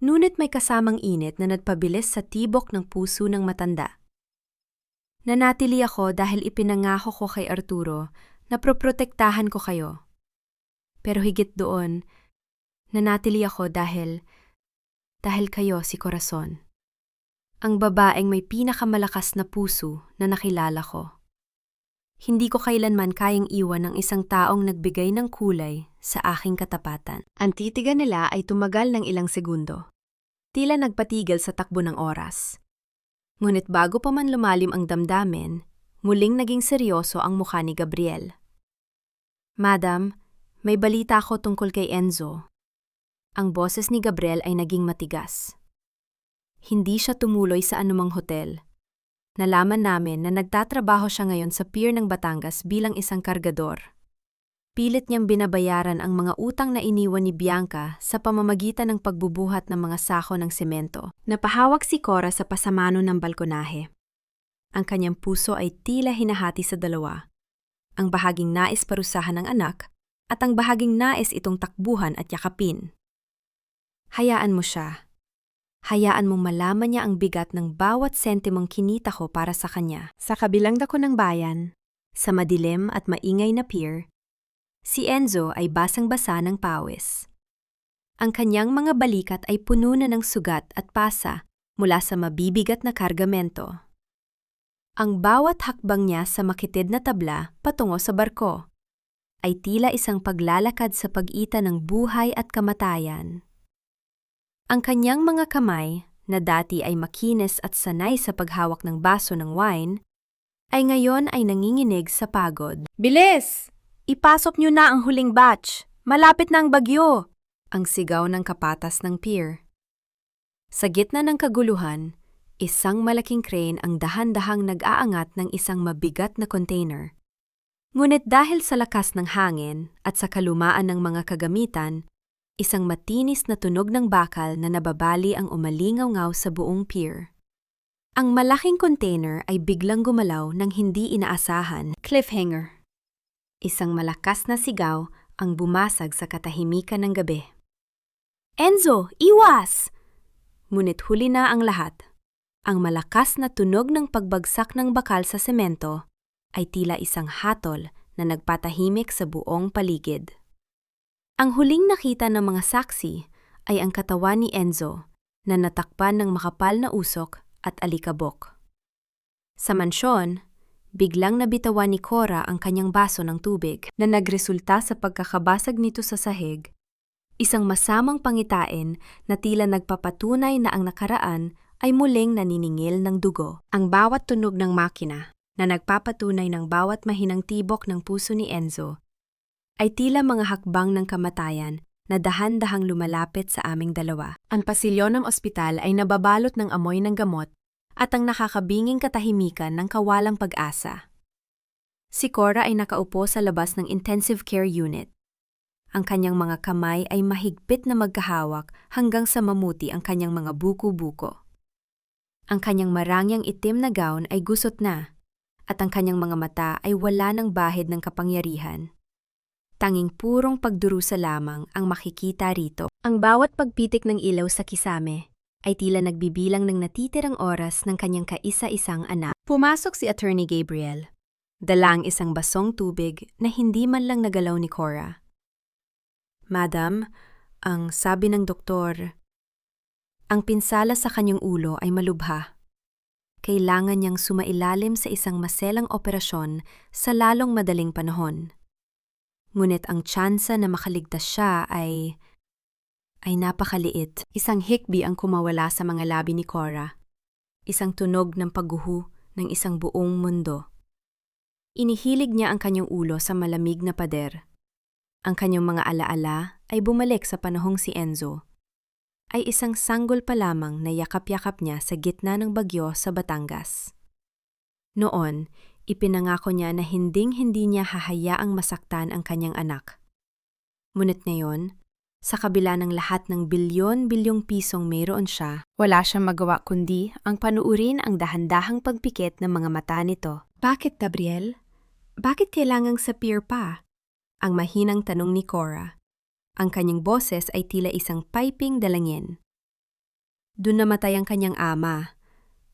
ngunit may kasamang init na nagpabilis sa tibok ng puso ng matanda. Nanatili ako dahil ipinangako ko kay Arturo na proprotektahan ko kayo. Pero higit doon, nanatili ako dahil kayo si Corazon. Ang babaeng may pinakamalakas na puso na nakilala ko. Hindi ko kailanman kayang iwan ng isang taong nagbigay ng kulay sa aking katapatan. Ang titigan nila ay tumagal ng ilang segundo. Tila nagpatigil sa takbo ng oras. Ngunit bago pa man lumalim ang damdamin, muling naging seryoso ang mukha ni Gabriel. Madam, may balita ako tungkol kay Enzo. Ang boses ni Gabriel ay naging matigas. Hindi siya tumuloy sa anumang hotel. Nalaman namin na nagtatrabaho siya ngayon sa pier ng Batangas bilang isang kargador. Pilit niyang binabayaran ang mga utang na iniwan ni Bianca sa pamamagitan ng pagbubuhat ng mga sako ng semento. Napahawak si Cora sa pasamano ng balkonahe. Ang kanyang puso ay tila hinahati sa dalawa. Ang bahaging nais parusahan ng anak at ang bahaging nais itong takbuhan at yakapin. Hayaan mo siya. Hayaan mong malaman niya ang bigat ng bawat sentimong kinita ko para sa kanya. Sa kabilang dako ng bayan, sa madilim at maingay na pier, si Enzo ay basang-basa ng pawis. Ang kanyang mga balikat ay puno na ng sugat at pasa mula sa mabibigat na kargamento. Ang bawat hakbang niya sa makitid na tabla patungo sa barko ay tila isang paglalakad sa pagitan ng buhay at kamatayan. Ang kanyang mga kamay, na dati ay makinis at sanay sa paghawak ng baso ng wine, ay ngayon ay nanginginig sa pagod. Bilis! Ipasok niyo na ang huling batch. Malapit na ang bagyo. Ang sigaw ng kapatas ng pier. Sa gitna ng kaguluhan, isang malaking crane ang dahan-dahang nag-aangat ng isang mabigat na container. Ngunit dahil sa lakas ng hangin at sa kalumaan ng mga kagamitan, isang matinis na tunog ng bakal na nababali ang umalingaw-ngaw sa buong pier. Ang malaking container ay biglang gumalaw ng hindi inaasahan. Cliffhanger. Isang malakas na sigaw ang bumasag sa katahimikan ng gabi. Enzo, iwas! Ngunit huli na ang lahat. Ang malakas na tunog ng pagbagsak ng bakal sa semento ay tila isang hatol na nagpatahimik sa buong paligid. Ang huling nakita ng mga saksi ay ang katawan ni Enzo na natakpan ng makapal na usok at alikabok. Sa mansyon, biglang nabitawan ni Cora ang kanyang baso ng tubig na nagresulta sa pagkakabasag nito sa sahig, isang masamang pangitain na tila nagpapatunay na ang nakaraan ay muling naniningil ng dugo. Ang bawat tunog ng makina na nagpapatunay ng bawat mahinang tibok ng puso ni Enzo ay tila mga hakbang ng kamatayan na dahan-dahang lumalapit sa aming dalawa. Ang pasilyo ng ospital ay nababalot ng amoy ng gamot at ang nakakabinging katahimikan ng kawalang pag-asa. Si Cora ay nakaupo sa labas ng intensive care unit. Ang kanyang mga kamay ay mahigpit na magkahawak hanggang sa mamuti ang kanyang mga buko-buko. Ang kanyang marangyang itim na gown ay gusot na, at ang kanyang mga mata ay wala ng bahid ng kapangyarihan. Tanging purong pagdurusa lamang ang makikita rito. Ang bawat pagpitik ng ilaw sa kisame ay tila nagbibilang ng natitirang oras ng kanyang kaisa-isang anak. Pumasok si Attorney Gabriel. Dala ang isang basong tubig na hindi man lang nagalaw ni Cora. Madam, ang sabi ng doktor, ang pinsala sa kanyang ulo ay malubha. Kailangan niyang sumailalim sa isang maselang operasyon sa lalong madaling panahon. Ngunit ang tsansa na makaligtas siya ay napakaliit. Isang hikbi ang kumawala sa mga labi ni Cora. Isang tunog ng pagguho ng isang buong mundo. Inihilig niya ang kanyang ulo sa malamig na pader. Ang kanyang mga alaala ay bumalik sa panahong si Enzo ay isang sanggol pa lamang na yakap-yakap niya sa gitna ng bagyo sa Batangas. Noon, ipinangako niya na hinding-hindi niya hahayaang masaktan ang kanyang anak. Ngunit ngayon, sa kabila ng lahat ng bilyon-bilyong pisong mayroon siya, wala siyang magawa kundi ang panuurin ang dahan-dahang pagpikit ng mga mata nito. Bakit, Gabriel? Bakit kailangang sa pier pa? Ang mahinang tanong ni Cora. Ang kanyang boses ay tila isang piping dalangin. Doon namatay ang kanyang ama.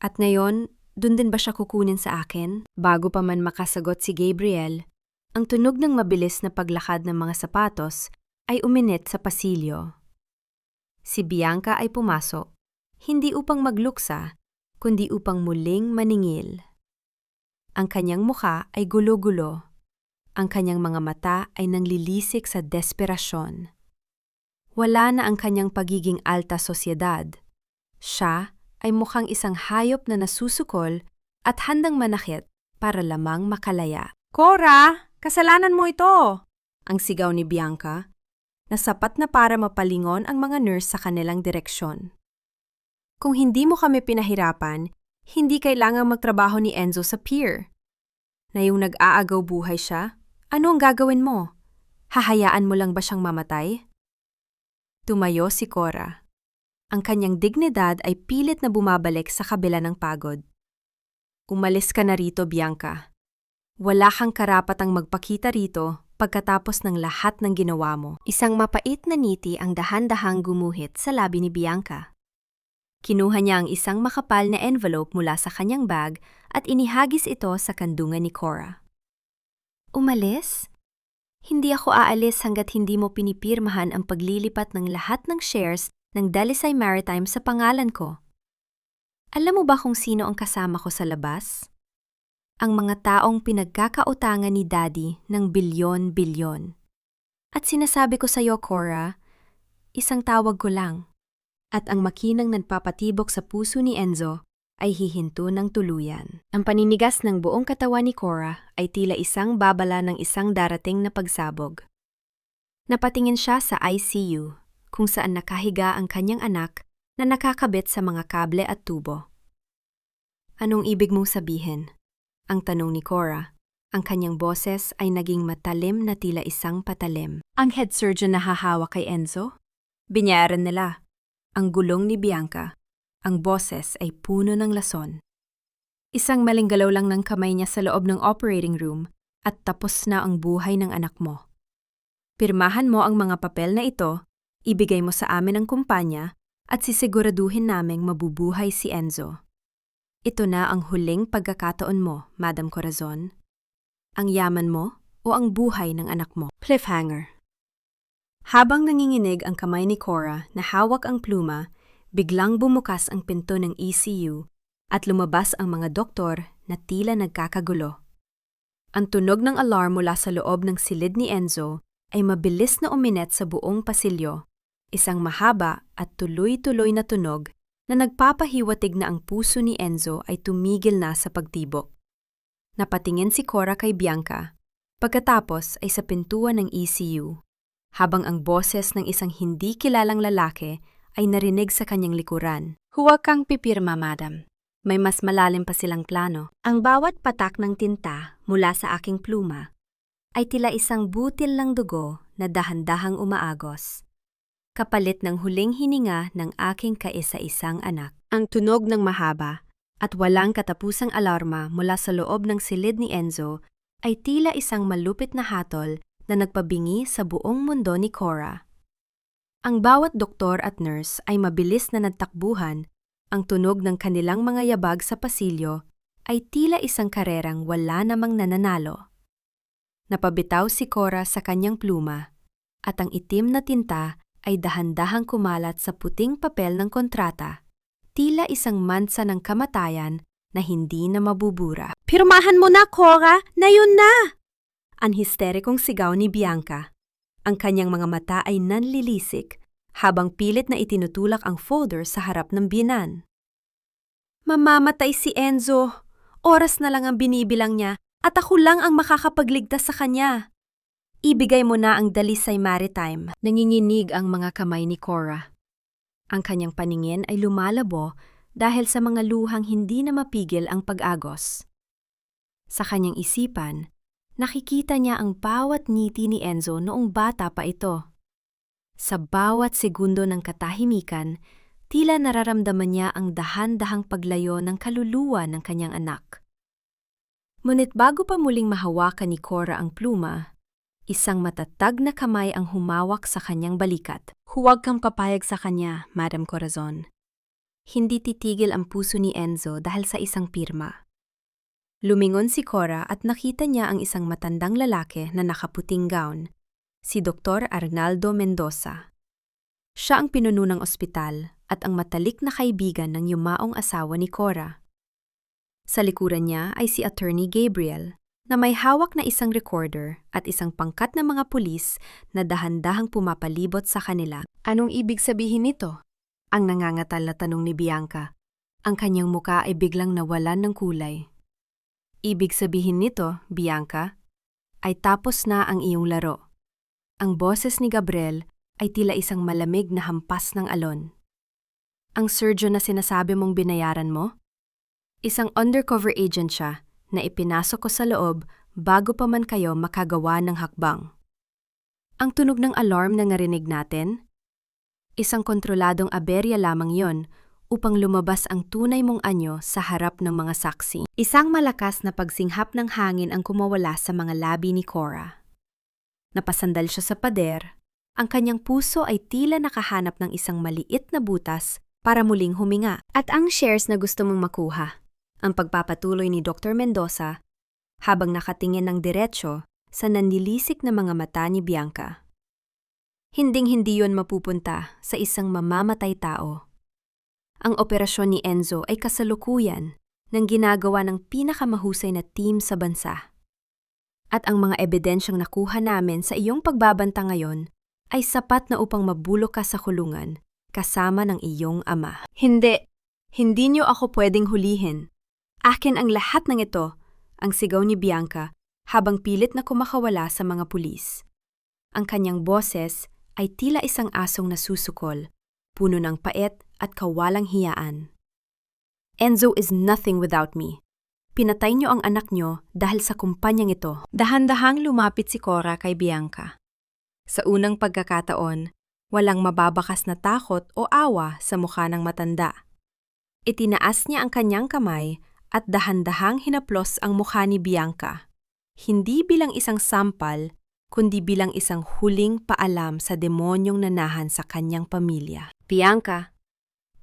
At ngayon, doon din ba siya kukunin sa akin? Bago pa man makasagot si Gabriel, ang tunog ng mabilis na paglakad ng mga sapatos ay uminit sa pasilyo. Si Bianca ay pumasok, hindi upang magluksa, kundi upang muling maningil. Ang kanyang mukha ay gulo-gulo. Ang kanyang mga mata ay nanlilisik sa desperasyon. Wala na ang kanyang pagiging alta sosyedad. Siya ay mukhang isang hayop na nasusukol at handang manakit para lamang makalaya. Cora, kasalanan mo ito. Ang sigaw ni Bianca, na sapat na para mapalingon ang mga nurse sa kanilang direksyon. Kung hindi mo kami pinahirapan, hindi kailangang magtrabaho ni Enzo sa pier. Na yung nag-aagaw buhay siya, ano ang gagawin mo? Hahayaan mo lang ba siyang mamatay? Tumayo si Cora. Ang kanyang dignidad ay pilit na bumabalik sa kabila ng pagod. Umalis ka na rito, Bianca. Wala kang karapatang magpakita rito pagkatapos ng lahat ng ginawa mo. Isang mapait na ngiti ang dahan-dahang gumuhit sa labi ni Bianca. Kinuha niya ang isang makapal na envelope mula sa kanyang bag at inihagis ito sa kandungan ni Cora. Umalis? Hindi ako aalis hanggat hindi mo pinipirmahan ang paglilipat ng lahat ng shares ng Dalisay Maritime sa pangalan ko. Alam mo ba kung sino ang kasama ko sa labas? ang mga taong pinagkakautangan ni Daddy ng bilyon-bilyon. At sinasabi ko sa'yo, Cora, isang tawag ko lang. At ang makinang nagpapatibok sa puso ni Enzo ay hihinto ng tuluyan. Ang paninigas ng buong katawan ni Cora ay tila isang babala ng isang darating na pagsabog. Napatingin siya sa ICU kung saan nakahiga ang kanyang anak na nakakabit sa mga kable at tubo. Anong ibig mong sabihin? Ang tanong ni Cora. Ang kanyang boses ay naging matalim na tila isang patalim. Ang head surgeon na hahawak kay Enzo? Binyaran nila. Ang gulong ni Bianca. Ang boses ay puno ng lason. Isang maling galaw lang ng kamay niya sa loob ng operating room at tapos na ang buhay ng anak mo. Pirmahan mo ang mga papel na ito, ibigay mo sa amin ang kumpanya at sisiguraduhin naming mabubuhay si Enzo. Ito na ang huling pagkakataon mo, Madam Corazon. Ang yaman mo o ang buhay ng anak mo. Cliffhanger. Habang nanginginig ang kamay ni Cora na hawak ang pluma, biglang bumukas ang pinto ng ECU at lumabas ang mga doktor na tila nagkakagulo. Ang tunog ng alarm mula sa loob ng silid ni Enzo ay mabilis na uminet sa buong pasilyo, isang mahaba at tuloy-tuloy na tunog na nagpapahiwatig na ang puso ni Enzo ay tumigil na sa pagtibok. Napatingin si Cora kay Bianca, pagkatapos ay sa pintuan ng ECU, habang ang boses ng isang hindi kilalang lalaki ay narinig sa kanyang likuran. Huwag kang pipirma, madam. May mas malalim pa silang plano. Ang bawat patak ng tinta mula sa aking pluma ay tila isang butil ng dugo na dahan-dahang umaagos, kapalit ng huling hininga ng aking kaisa-isang anak. Ang tunog ng mahaba at walang katapusang alarma mula sa loob ng silid ni Enzo ay tila isang malupit na hatol na nagpabingi sa buong mundo ni Cora. Ang bawat doktor at nurse ay mabilis na nagtakbuhan, ang tunog ng kanilang mga yabag sa pasilyo ay tila isang karerang wala namang nananalo. Napabitaw si Cora sa kanyang pluma at ang itim na tinta ay dahan-dahang kumalat sa puting papel ng kontrata, tila isang mansa ng kamatayan na hindi na mabubura. Pirmahan mo na, Cora! Na yun na! Ang histerikong sigaw ni Bianca. Ang kanyang mga mata ay nanlilisik habang pilit na itinutulak ang folder sa harap ng biyenan. Mamamatay si Enzo! Oras na lang ang binibilang niya at ako lang ang makakapagligtas sa kanya. Ibigay mo na ang Dalisay Maritime. Nanginginig ang mga kamay ni Cora. Ang kanyang paningin ay lumalabo dahil sa mga luhang hindi na mapigil ang pag-agos. Sa kanyang isipan, nakikita niya ang bawat ngiti ni Enzo noong bata pa ito. Sa bawat segundo ng katahimikan, tila nararamdaman niya ang dahan-dahang paglayo ng kaluluwa ng kanyang anak. Ngunit bago pa muling mahawakan ni Cora ang pluma, isang matatag na kamay ang humawak sa kanyang balikat. Huwag kang papayag sa kanya, Madam Corazon. Hindi titigil ang puso ni Enzo dahil sa isang pirma. Lumingon si Cora at nakita niya ang isang matandang lalaki na nakaputing gown, si Dr. Arnaldo Mendoza. Siya ang pinuno ng ospital at ang matalik na kaibigan ng yumaong asawa ni Cora. Sa likuran niya ay si Attorney Gabriel, na may hawak na isang recorder at isang pangkat ng mga pulis na dahan-dahang pumapalibot sa kanila. Anong ibig sabihin nito? Ang nangangatal na tanong ni Bianca. Ang kanyang muka ay biglang nawalan ng kulay. Ibig sabihin nito, Bianca, ay tapos na ang iyong laro. Ang boses ni Gabriel ay tila isang malamig na hampas ng alon. Ang surgeon na sinasabi mong binayaran mo? Isang undercover agent siya na ipinasok ko sa loob bago pa man kayo makagawa ng hakbang. Ang tunog ng alarm na narinig natin? Isang kontroladong aberya lamang yon upang lumabas ang tunay mong anyo sa harap ng mga saksi. Isang malakas na pagsinghap ng hangin ang kumawala sa mga labi ni Cora. Napasandal siya sa pader, ang kanyang puso ay tila nakahanap ng isang maliit na butas para muling huminga. At ang shares na gusto mong makuha, ang pagpapatuloy ni Dr. Mendoza habang nakatingin ng diretsyo sa nanlilisik na mga mata ni Bianca. Hinding-hindi yon mapupunta sa isang mamamatay tao. Ang operasyon ni Enzo ay kasalukuyan ng ginagawa ng pinakamahusay na team sa bansa. At ang mga ebidensyang nakuha namin sa iyong pagbabanta ngayon ay sapat na upang mabulok ka sa kulungan kasama ng iyong ama. Hindi niyo ako pwedeng hulihin. Akin ang lahat ng ito, ang sigaw ni Bianca habang pilit na kumakawala sa mga pulis. Ang kanyang boses ay tila isang asong nasusukol, puno ng pait at kawalang hiyaan. Enzo is nothing without me. Pinatay niyo ang anak niyo dahil sa kumpanyang ito. Dahan-dahang lumapit si Cora kay Bianca. Sa unang pagkakataon, walang mababakas na takot o awa sa mukha ng matanda. Itinaas niya ang kanyang kamay at dahan-dahang hinaplos ang mukha ni Bianca. Hindi bilang isang sampal, kundi bilang isang huling paalam sa demonyong nanahan sa kanyang pamilya. Bianca,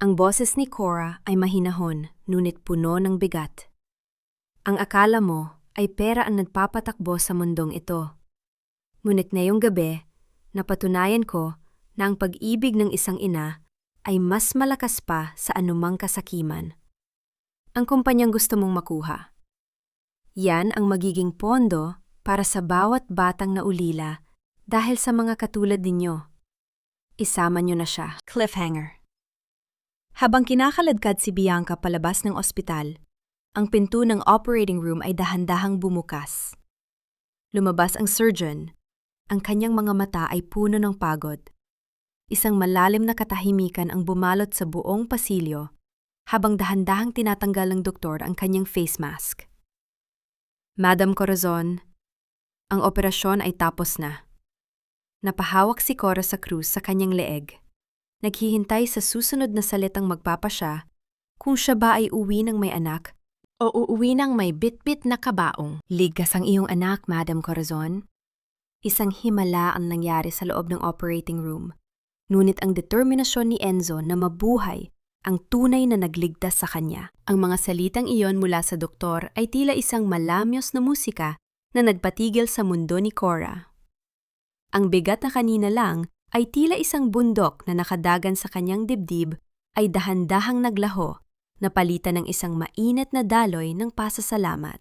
ang boses ni Cora ay mahinahon, ngunit puno ng bigat. Ang akala mo ay pera ang nagpapatakbo sa mundong ito. Ngunit ngayong gabi, napatunayan ko na ang pag-ibig ng isang ina ay mas malakas pa sa anumang kasakiman. Ang kumpanyang gusto mong makuha. Yan ang magiging pondo para sa bawat batang naulila dahil sa mga katulad ninyo. Isama nyo na siya. Cliffhanger. Habang kinakaladkad si Bianca palabas ng ospital, ang pinto ng operating room ay dahan-dahang bumukas. Lumabas ang surgeon. Ang kanyang mga mata ay puno ng pagod. Isang malalim na katahimikan ang bumalot sa buong pasilyo habang dahan-dahang tinatanggal ng doktor ang kanyang face mask. Madam Corazon, ang operasyon ay tapos na. Napahawak si Cora sa krus sa kanyang leeg. Naghihintay sa susunod na salitang magpapasya kung siya ba ay uwi ng may anak o uuwi ng may bit-bit na kabaong. Ligtas ang iyong anak, Madam Corazon. Isang himala ang nangyari sa loob ng operating room. Ngunit ang determinasyon ni Enzo na mabuhay ang tunay na nagligtas sa kanya. Ang mga salitang iyon mula sa doktor ay tila isang malamyos na musika na nagpatigil sa mundo ni Cora. Ang bigat na kanina lang ay tila isang bundok na nakadagan sa kanyang dibdib ay dahan-dahang naglaho, napalitan ng isang mainit na daloy ng pasasalamat.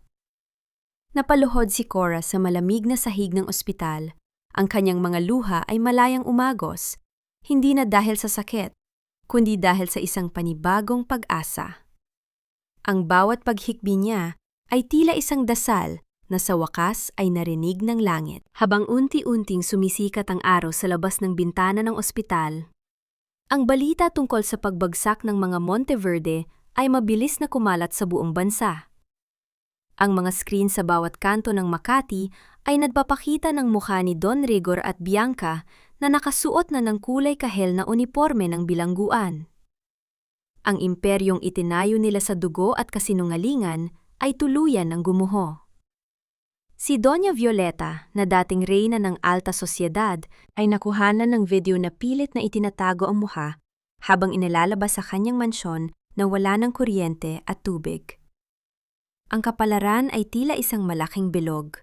Napaluhod si Cora sa malamig na sahig ng ospital. Ang kanyang mga luha ay malayang umagos, hindi na dahil sa sakit, kundi dahil sa isang panibagong pag-asa. Ang bawat paghikbi niya ay tila isang dasal na sa wakas ay narinig ng langit. Habang unti-unting sumisikat ang araw sa labas ng bintana ng ospital, ang balita tungkol sa pagbagsak ng mga Monteverde ay mabilis na kumalat sa buong bansa. Ang mga screen sa bawat kanto ng Makati ay nagpapakita ng mukha ni Don Rigor at Bianca na nakasuot na ng kulay kahel na uniporme ng bilangguan. Ang imperyong itinayo nila sa dugo at kasinungalingan ay tuluyan ng gumuho. Si Doña Violeta, na dating reyna ng alta sosyedad, ay nakuhanan ng video na pilit na itinatago ang mukha habang inilalabas sa kanyang mansyon na wala ng kuryente at tubig. Ang kapalaran ay tila isang malaking bilog.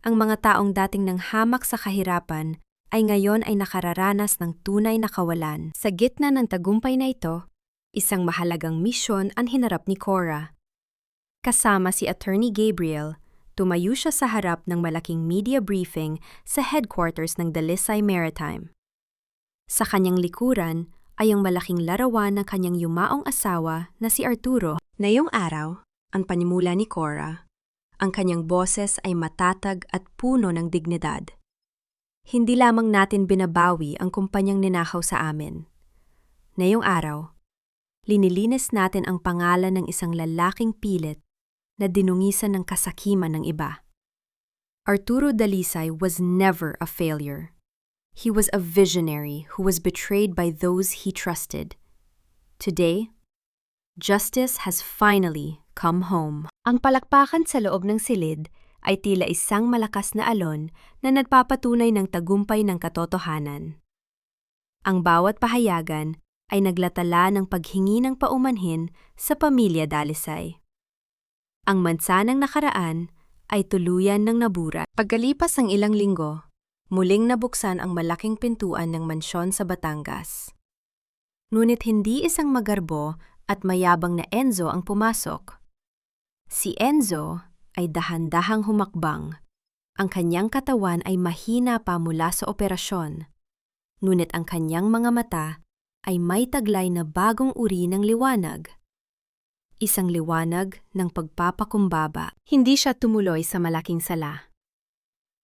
Ang mga taong dating nang hamak sa kahirapan ay ngayon ay nakararanas ng tunay na kawalan. Sa gitna ng tagumpay na ito, isang mahalagang misyon ang hinarap ni Cora. Kasama si Attorney Gabriel, tumayo siya sa harap ng malaking media briefing sa headquarters ng Dalisay Maritime. Sa kanyang likuran ay ang malaking larawan ng kanyang yumaong asawa na si Arturo. Ngayong araw, ang panimula ni Cora, ang kanyang boses ay matatag at puno ng dignidad. Hindi lamang natin binabawi ang kumpanyang ninakaw sa amin. Ngayong araw, linilinis natin ang pangalan ng isang lalaking pilit na dinungisan ng kasakiman ng iba. Arturo Dalisay was never a failure. He was a visionary who was betrayed by those he trusted. Today, justice has finally come home. Ang palakpakan sa loob ng silid ay tila isang malakas na alon na nagpapatunay ng tagumpay ng katotohanan. Ang bawat pahayagan ay naglatala ng paghingi ng paumanhin sa pamilya Dalisay. Ang mansanang nakaraan ay tuluyan ng nabura. Pagkalipas ng ilang linggo, muling nabuksan ang malaking pintuan ng mansyon sa Batangas. Ngunit hindi isang magarbo at mayabang na Enzo ang pumasok. Si Enzo ay dahan-dahang humakbang. Ang kanyang katawan ay mahina pa mula sa operasyon. Ngunit ang kanyang mga mata ay may taglay na bagong uri ng liwanag. Isang liwanag ng pagpapakumbaba. Hindi siya tumuloy sa malaking sala.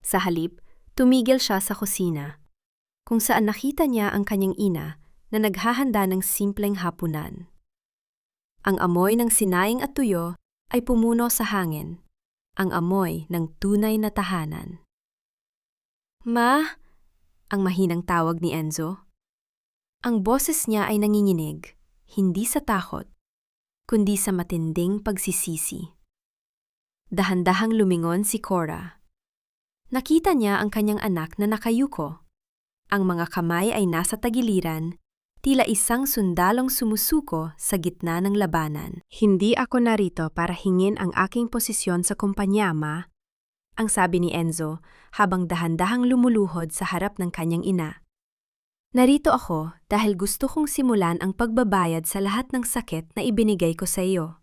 Sa halip, tumigil siya sa kusina, kung saan nakita niya ang kanyang ina na naghahanda ng simpleng hapunan. Ang amoy ng sinaing at tuyo ay pumuno sa hangin, ang amoy ng tunay na tahanan. "Ma?" ang mahinang tawag ni Enzo. Ang boses niya ay nanginginig, hindi sa takot, kundi sa matinding pagsisisi. Dahan-dahang lumingon si Cora. Nakita niya ang kanyang anak na nakayuko. Ang mga kamay ay nasa tagiliran, tila isang sundalong sumusuko sa gitna ng labanan. "Hindi ako narito para hingin ang aking posisyon sa kumpanya, Ma," ang sabi ni Enzo habang dahan-dahang lumuluhod sa harap ng kanyang ina. "Narito ako dahil gusto kong simulan ang pagbabayad sa lahat ng sakit na ibinigay ko sa iyo.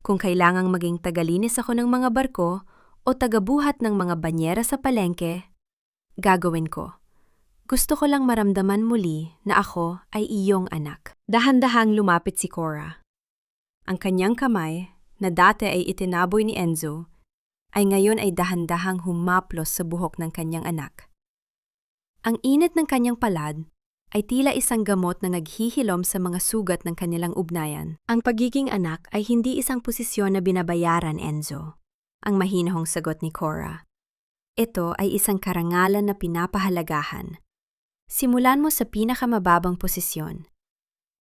Kung kailangang maging tagalinis ako ng mga barko o tagabuhat ng mga banyera sa palengke, gagawin ko. Gusto ko lang maramdaman muli na ako ay iyong anak." Dahan-dahang lumapit si Cora. Ang kanyang kamay, na dati ay itinaboy ni Enzo, ay ngayon ay dahan-dahang humaplos sa buhok ng kanyang anak. Ang init ng kanyang palad ay tila isang gamot na naghihilom sa mga sugat ng kanilang ugnayan. "Ang pagiging anak ay hindi isang posisyon na binabayaran, Enzo," ang mahinahong sagot ni Cora. "Ito ay isang karangalan na pinapahalagahan. Simulan mo sa pinakamababang posisyon.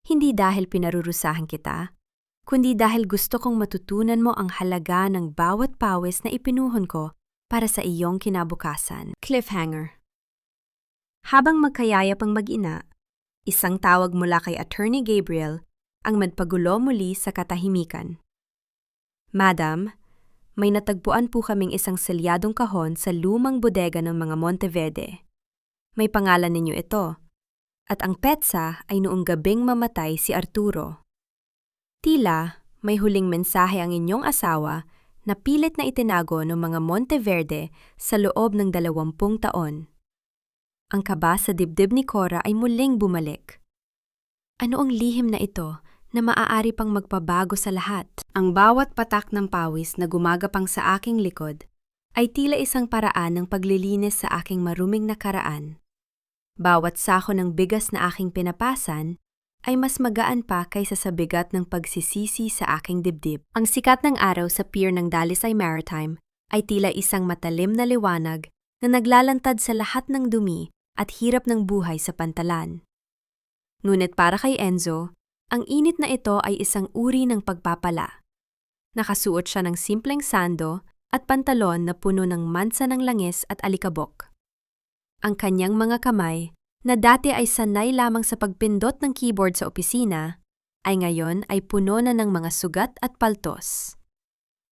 Hindi dahil pinarurusahan kita, kundi dahil gusto kong matutunan mo ang halaga ng bawat pawis na ipinuhon ko para sa iyong kinabukasan." Cliffhanger. Habang magkayayap ang mag-ina, isang tawag mula kay Attorney Gabriel ang magpagulo muli sa katahimikan. "Madam, may natagpuan po kaming isang selyadong kahon sa lumang bodega ng mga Monteverde. May pangalan ninyo ito, at ang petsa ay noong gabing mamatay si Arturo. Tila may huling mensahe ang inyong asawa na pilit na itinago ng mga Monteverde sa loob ng 20 taon. Ang kaba sa dibdib ni Cora ay muling bumalik. Ano ang lihim na ito na maaari pang magpabago sa lahat? Ang bawat patak ng pawis na gumagapang sa aking likod ay tila isang paraan ng paglilinis sa aking maruming nakaraan. Bawat sako ng bigas na aking pinapasan ay mas magaan pa kaysa sa bigat ng pagsisisi sa aking dibdib. Ang sikat ng araw sa pier ng Dalisay Maritime ay tila isang matalim na liwanag na naglalantad sa lahat ng dumi at hirap ng buhay sa pantalan. Ngunit para kay Enzo, ang init na ito ay isang uri ng pagpapala. Nakasuot siya ng simpleng sando at pantalon na puno ng mansa ng langis at alikabok. Ang kanyang mga kamay, na dati ay sanay lamang sa pagpindot ng keyboard sa opisina, ay ngayon ay puno na ng mga sugat at paltos.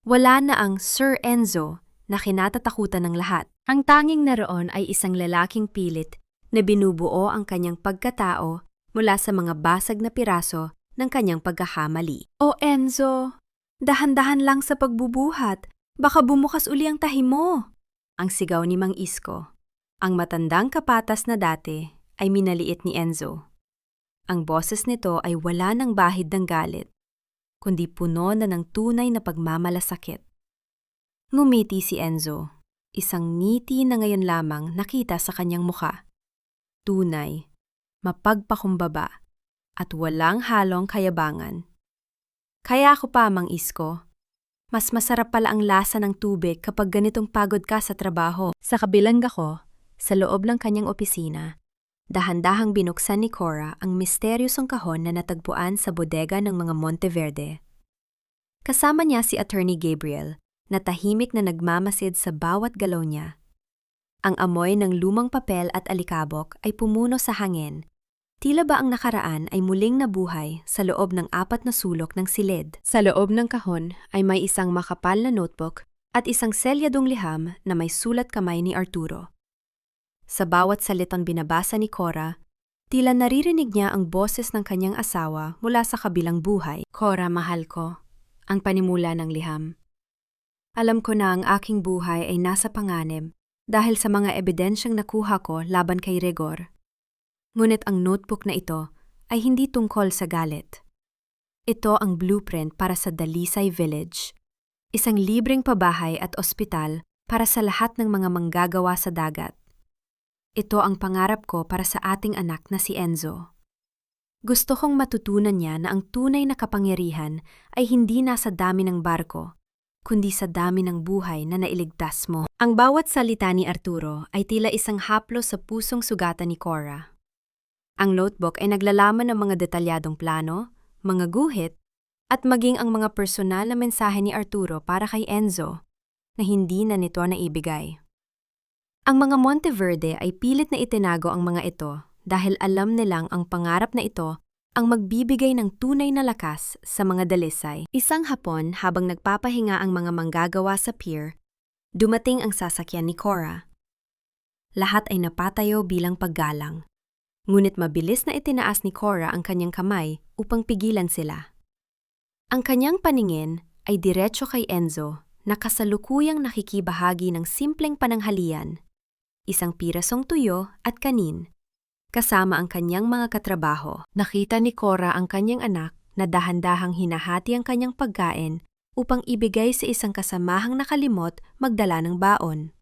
Wala na ang Sir Enzo na kinatatakutan ng lahat. Ang tanging naroon ay isang lalaking pilit na binubuo ang kanyang pagkatao mula sa mga basag na piraso ng kanyang pagkakamali. "O Enzo, dahan-dahan lang sa pagbubuhat, baka bumukas uli ang tahi mo," ang sigaw ni Mang Isko. Ang matandang kapatas na dati ay minaliit ni Enzo. Ang boses nito ay wala ng bahid ng galit, kundi puno na ng tunay na pagmamalasakit. Ngumiti si Enzo, isang ngiti na ngayon lamang nakita sa kanyang mukha. Tunay, mapagpakumbaba, at walang halong kayabangan. "Kaya ako pa, Mang Isko. Mas masarap pala ang lasa ng tubig kapag ganitong pagod ka sa trabaho." Sa kabilang gako, sa loob ng kanyang opisina, dahan-dahang binuksan ni Cora ang misteryosong kahon na natagpuan sa bodega ng mga Monteverde. Kasama niya si Attorney Gabriel, na tahimik na nagmamasid sa bawat galaw niya. Ang amoy ng lumang papel at alikabok ay pumuno sa hangin. Tila ba ang nakaraan ay muling nabuhay sa loob ng 4 na sulok ng silid. Sa loob ng kahon ay may isang makapal na notebook at isang selyadong liham na may sulat kamay ni Arturo. Sa bawat salitang binabasa ni Cora, tila naririnig niya ang boses ng kanyang asawa mula sa kabilang buhay. "Cora, mahal ko," ang panimula ng liham. Alam ko na ang aking buhay ay nasa panganib dahil sa mga ebidensyang nakuha ko laban kay Rigor. Ngunit ang notebook na ito ay hindi tungkol sa galit. Ito ang blueprint para sa Dalisay Village, isang libreng pabahay at ospital para sa lahat ng mga manggagawa sa dagat. Ito ang pangarap ko para sa ating anak na si Enzo. Gusto kong matutunan niya na ang tunay na kapangyarihan ay hindi nasa dami ng barko, kundi sa dami ng buhay na nailigtas mo. Ang bawat salita ni Arturo ay tila isang haplos sa pusong sugatan ni Cora. Ang notebook ay naglalaman ng mga detalyadong plano, mga guhit, at maging ang mga personal na mensahe ni Arturo para kay Enzo na hindi na nito naibigay. Ang mga Monteverde ay pilit na itinago ang mga ito dahil alam nilang ang pangarap na ito ang magbibigay ng tunay na lakas sa mga Dalisay. Isang hapon habang nagpapahinga ang mga manggagawa sa pier, dumating ang sasakyan ni Cora. Lahat ay napatayo bilang paggalang. Ngunit mabilis na itinaas ni Cora ang kanyang kamay upang pigilan sila. Ang kanyang paningin ay diretso kay Enzo na kasalukuyang nakikibahagi ng simpleng pananghalian, isang pirasong tuyo at kanin, kasama ang kanyang mga katrabaho. Nakita ni Cora ang kanyang anak na dahan-dahang hinahati ang kanyang pagkain upang ibigay sa isang kasamahang nakalimot magdala ng baon.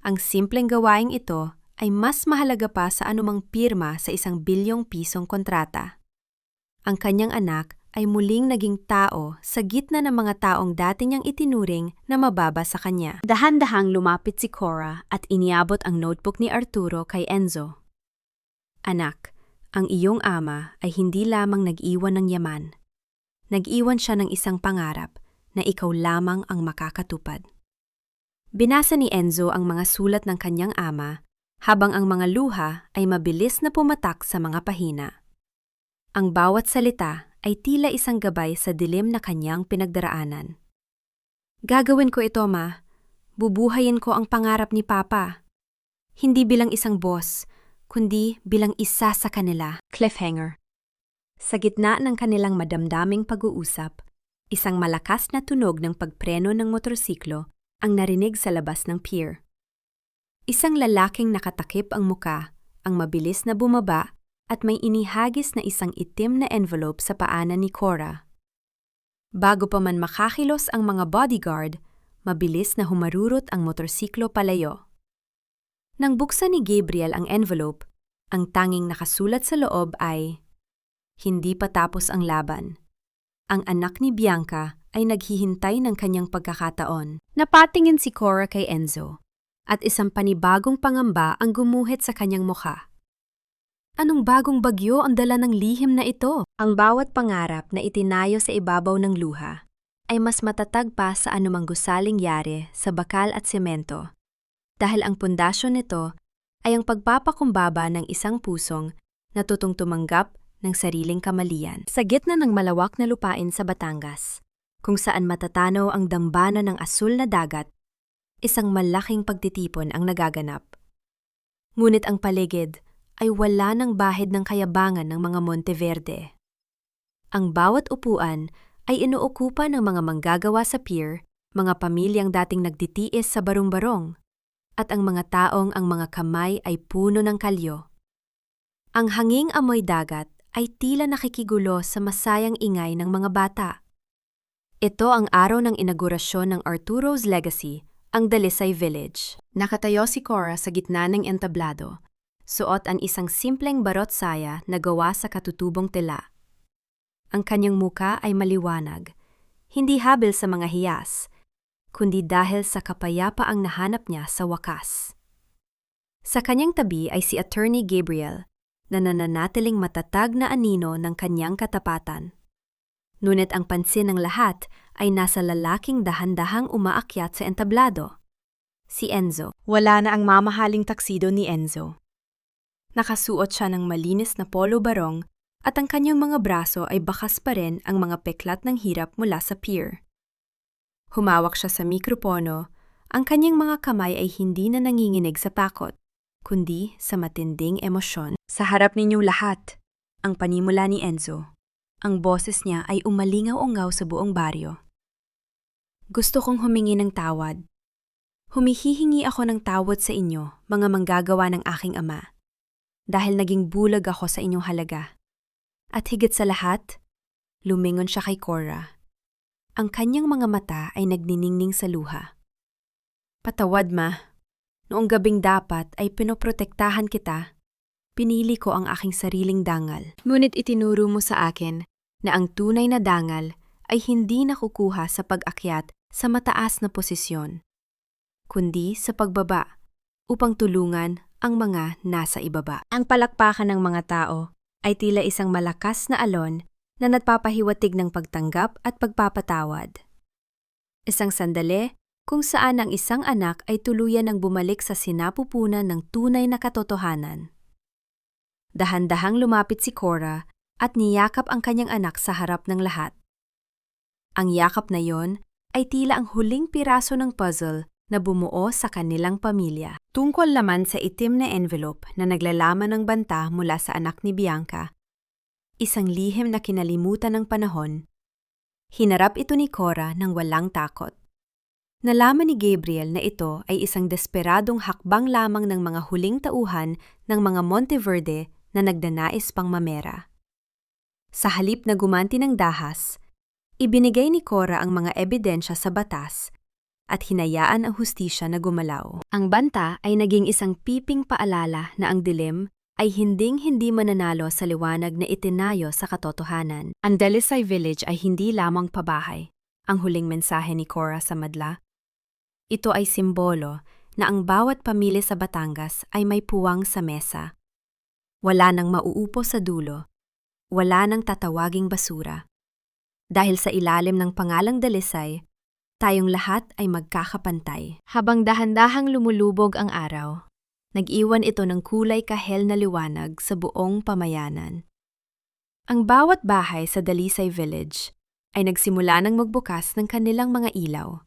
Ang simpleng gawaing ito ay mas mahalaga pa sa anumang pirma sa ₱1 bilyong kontrata. Ang kanyang anak ay muling naging tao sa gitna ng mga taong dati niyang itinuring na mababa sa kanya. Dahan-dahang lumapit si Cora at iniabot ang notebook ni Arturo kay Enzo. Anak, ang iyong ama ay hindi lamang nag-iwan ng yaman. Nag-iwan siya ng isang pangarap na ikaw lamang ang makakatupad. Binasa ni Enzo ang mga sulat ng kanyang ama habang ang mga luha ay mabilis na pumatak sa mga pahina. Ang bawat salita ay tila isang gabay sa dilim na kanyang pinagdaraanan. Gagawin ko ito, Ma. Bubuhayin ko ang pangarap ni Papa. Hindi bilang isang boss, kundi bilang isa sa kanila. Cliffhanger. Sa gitna ng kanilang madamdaming pag-uusap, isang malakas na tunog ng pagpreno ng motorsiklo ang narinig sa labas ng pier. Isang lalaking nakatakip ang muka, ang mabilis na bumaba at may inihagis na isang itim na envelope sa paanan ni Cora. Bago pa man makakilos ang mga bodyguard, mabilis na humarurot ang motorsiklo palayo. Nang buksan ni Gabriel ang envelope, ang tanging nakasulat sa loob ay, "Hindi pa tapos ang laban. Ang anak ni Bianca ay naghihintay ng kanyang pagkakataon." Napatingin si Cora kay Enzo, at isang panibagong pangamba ang gumuhit sa kanyang mukha. Anong bagong bagyo ang dala ng lihim na ito? Ang bawat pangarap na itinayo sa ibabaw ng luha ay mas matatag pa sa anumang gusaling yari sa bakal at semento, dahil ang pundasyon nito ay ang pagpapakumbaba ng isang pusong natutong tumanggap ng sariling kamalian. Sa gitna ng malawak na lupain sa Batangas, kung saan matatanaw ang dambana ng asul na dagat, isang malaking pagtitipon ang nagaganap. Ngunit ang paligid ay wala ng bahid ng kayabangan ng mga Monteverde. Ang bawat upuan ay inuukupa ng mga manggagawa sa pier, mga pamilyang dating nagditiis sa barong-barong, at ang mga taong ang mga kamay ay puno ng kalyo. Ang hanging amoy dagat ay tila nakikigulo sa masayang ingay ng mga bata. Ito ang araw ng inaugurasyon ng Arturo's Legacy, ang Dalisay Village. Nakatayo si Cora sa gitna ng entablado. Suot ang isang simpleng barot-saya na gawa sa katutubong tela. Ang kanyang muka ay maliwanag, hindi habil sa mga hiyas, kundi dahil sa kapayapaang nahanap niya sa wakas. Sa kanyang tabi ay si Attorney Gabriel, na nananatiling matatag na anino ng kanyang katapatan. Ngunit ang pansin ng lahat ay nasa lalaking dahan-dahang umaakyat sa entablado. Si Enzo. Wala na ang mamahaling taksido ni Enzo. Nakasuot siya ng malinis na polo barong at ang kanyang mga braso ay bakas pa rin ang mga peklat ng hirap mula sa pier. Humawak siya sa mikropono, ang kanyang mga kamay ay hindi na nanginginig sa takot, kundi sa matinding emosyon. Sa harap ninyong lahat, ang panimula ni Enzo. Ang boses niya ay umalingaw-ungaw sa buong baryo. Gusto kong humingi ng tawad. Humihihingi ako ng tawad sa inyo, mga manggagawa ng aking ama, dahil naging bulag ako sa inyong halaga. At higit sa lahat, lumingon siya kay Cora. Ang kanyang mga mata ay nagniningning sa luha. Patawad, ma. Noong gabing dapat ay pinoprotektahan kita, pinili ko ang aking sariling dangal. Ngunit itinuro mo sa akin na ang tunay na dangal ay hindi nakukuha sa pag-akyat sa mataas na posisyon, kundi sa pagbaba upang tulungan ang mga nasa ibaba. Ang palakpakan ng mga tao ay tila isang malakas na alon na nagpapahiwatig ng pagtanggap at pagpapatawad. Isang sandali kung saan ang isang anak ay tuluyan ng bumalik sa sinapupunan ng tunay na katotohanan. Dahan-dahang lumapit si Cora at niyakap ang kanyang anak sa harap ng lahat. Ang yakap na yon ay tila ang huling piraso ng puzzle na bumuo sa kanilang pamilya. Tungkol laman sa itim na envelope na naglalaman ng banta mula sa anak ni Bianca, isang lihim na kinalimutan ng panahon, hinarap ito ni Cora ng walang takot. Nalaman ni Gabriel na ito ay isang desperadong hakbang lamang ng mga huling tauhan ng mga Monteverde na nagdanais pang mamera. Sa halip na gumanti ng dahas, ibinigay ni Cora ang mga ebidensya sa batas at hinayaan ang hustisya na gumalaw. Ang banta ay naging isang piping paalala na ang dilim ay hinding-hindi mananalo sa liwanag na itinayo sa katotohanan. Ang Dalisay Village ay hindi lamang pabahay, ang huling mensahe ni Cora sa madla. Ito ay simbolo na ang bawat pamilya sa Batangas ay may puwang sa mesa. Wala nang mauupo sa dulo, wala nang tatawaging basura. Dahil sa ilalim ng pangalang Dalisay, tayong lahat ay magkakapantay. Habang dahan-dahang lumulubog ang araw, nag-iwan ito ng kulay kahel na liwanag sa buong pamayanan. Ang bawat bahay sa Dalisay Village ay nagsimula ng magbukas ng kanilang mga ilaw.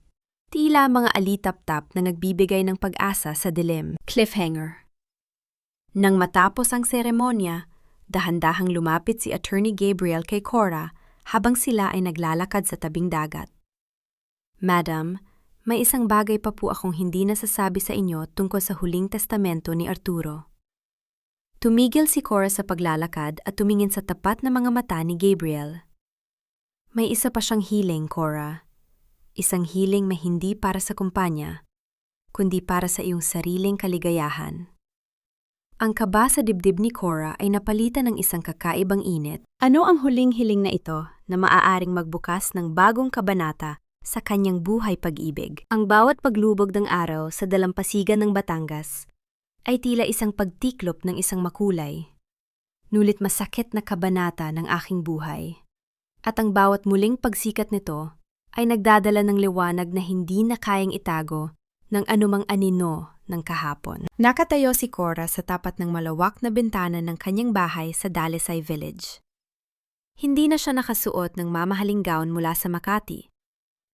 Tila mga alitap-tap na nagbibigay ng pag-asa sa dilim. Cliffhanger. Nang matapos ang seremonya, dahan-dahang lumapit si Attorney Gabriel kay Cora habang sila ay naglalakad sa tabing dagat. Madam, may isang bagay pa po akong hindi nasasabi sa inyo tungkol sa huling testamento ni Arturo. Tumigil si Cora sa paglalakad at tumingin sa tapat na mga mata ni Gabriel. May isa pa siyang hiling, Cora. Isang hiling na hindi para sa kumpanya, kundi para sa iyong sariling kaligayahan. Ang kaba sa dibdib ni Cora ay napalitan ng isang kakaibang init. Ano ang huling hiling na ito na maaaring magbukas ng bagong kabanata sa kanyang buhay pag-ibig? Ang bawat paglubog ng araw sa dalampasigan ng Batangas ay tila isang pagtiklop ng isang makulay, nulit masakit na kabanata ng aking buhay. At ang bawat muling pagsikat nito ay nagdadala ng liwanag na hindi na kayang itago ng anumang anino ng kahapon. Nakatayo si Cora sa tapat ng malawak na bintana ng kanyang bahay sa Dalisay Village. Hindi na siya nakasuot ng mamahaling gown mula sa Makati,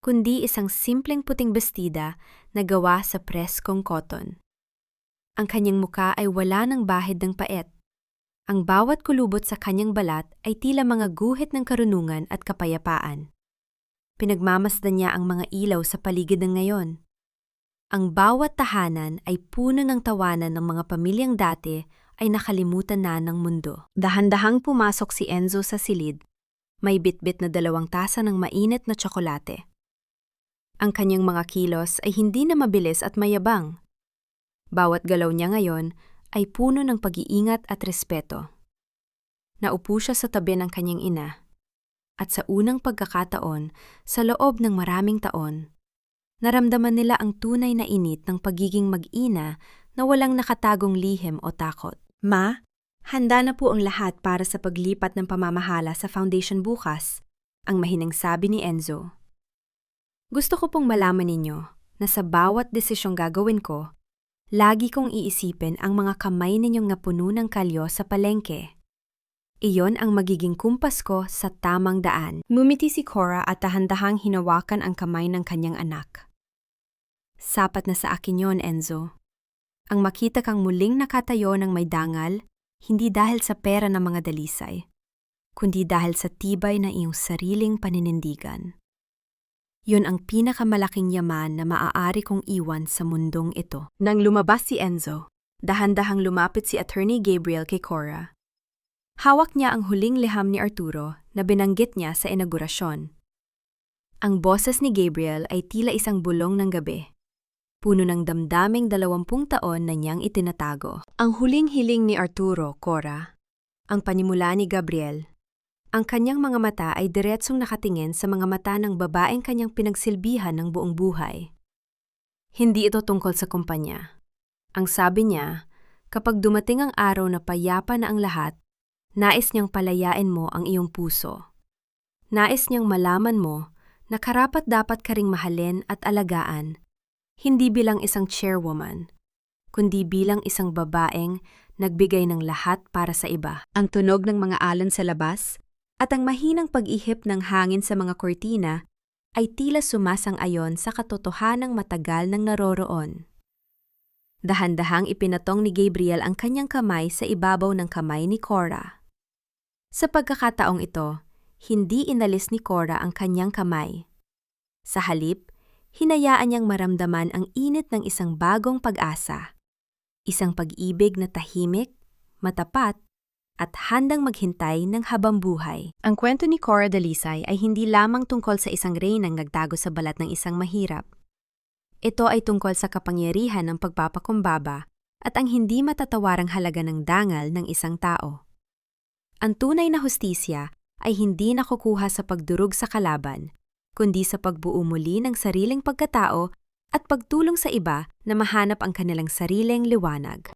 kundi isang simpleng puting bestida na gawa sa preskong cotton. Ang kanyang muka ay wala ng bahid ng paet. Ang bawat kulubot sa kanyang balat ay tila mga guhit ng karunungan at kapayapaan. Pinagmamasdan niya ang mga ilaw sa paligid ng ngayon. Ang bawat tahanan ay puno ng tawanan ng mga pamilyang dati ay nakalimutan na ng mundo. Dahan-dahang pumasok si Enzo sa silid. May bitbit na 2 tasa ng mainit na tsokolate. Ang kanyang mga kilos ay hindi na mabilis at mayabang. Bawat galaw niya ngayon ay puno ng pag-iingat at respeto. Naupo siya sa tabi ng kanyang ina. At sa unang pagkakataon, sa loob ng maraming taon, naramdaman nila ang tunay na init ng pagiging mag-ina na walang nakatagong lihim o takot. Ma, handa na po ang lahat para sa paglipat ng pamamahala sa foundation bukas, ang mahinang sabi ni Enzo. Gusto ko pong malaman ninyo na sa bawat desisyong gagawin ko, lagi kong iisipin ang mga kamay ninyong napuno ng kalyo sa palengke. Iyon ang magiging kumpas ko sa tamang daan. Ngumiti si Cora at dahan-dahang hinawakan ang kamay ng kanyang anak. Sapat na sa akin yon, Enzo. Ang makita kang muling nakatayo ng may dangal, hindi dahil sa pera ng mga Dalisay, kundi dahil sa tibay na iyong sariling paninindigan. Yun ang pinakamalaking yaman na maaari kong iwan sa mundong ito. Nang lumabas si Enzo, dahan-dahang lumapit si Attorney Gabriel kay Cora. Hawak niya ang huling liham ni Arturo na binanggit niya sa inaugurasyon. Ang boses ni Gabriel ay tila isang bulong ng gabi. Puno ng damdaming 20 taon na niyang itinatago. Ang huling hiling ni Arturo, Cora. Ang panimula ni Gabriel. Ang kanyang mga mata ay diretsong nakatingin sa mga mata ng babaeng kanyang pinagsilbihan ng buong buhay. Hindi ito tungkol sa kumpanya. Ang sabi niya, kapag dumating ang araw na payapa na ang lahat, nais niyang palayain mo ang iyong puso. Nais niyang malaman mo na karapat-dapat ka ring mahalin at alagaan, hindi bilang isang chairwoman, kundi bilang isang babaeng nagbigay ng lahat para sa iba. Ang tunog ng mga alon sa labas at ang mahinang pag-ihip ng hangin sa mga kortina ay tila sumasang-ayon sa katotohanang matagal nang naroroon. Dahan-dahang ipinatong ni Gabriel ang kanyang kamay sa ibabaw ng kamay ni Cora. Sa pagkakataong ito, hindi inalis ni Cora ang kanyang kamay. Sa halip, hinayaan niyang maramdaman ang init ng isang bagong pag-asa. Isang pag-ibig na tahimik, matapat, at handang maghintay ng habambuhay. Ang kwento ni Cora Dalisay ay hindi lamang tungkol sa isang reynang nagtago sa balat ng isang mahirap. Ito ay tungkol sa kapangyarihan ng pagpapakumbaba at ang hindi matatawarang halaga ng dangal ng isang tao. Ang tunay na hustisya ay hindi nakukuha sa pagdurog sa kalaban, kundi sa pagbuo muli ng sariling pagkatao at pagtulong sa iba na mahanap ang kanilang sariling liwanag.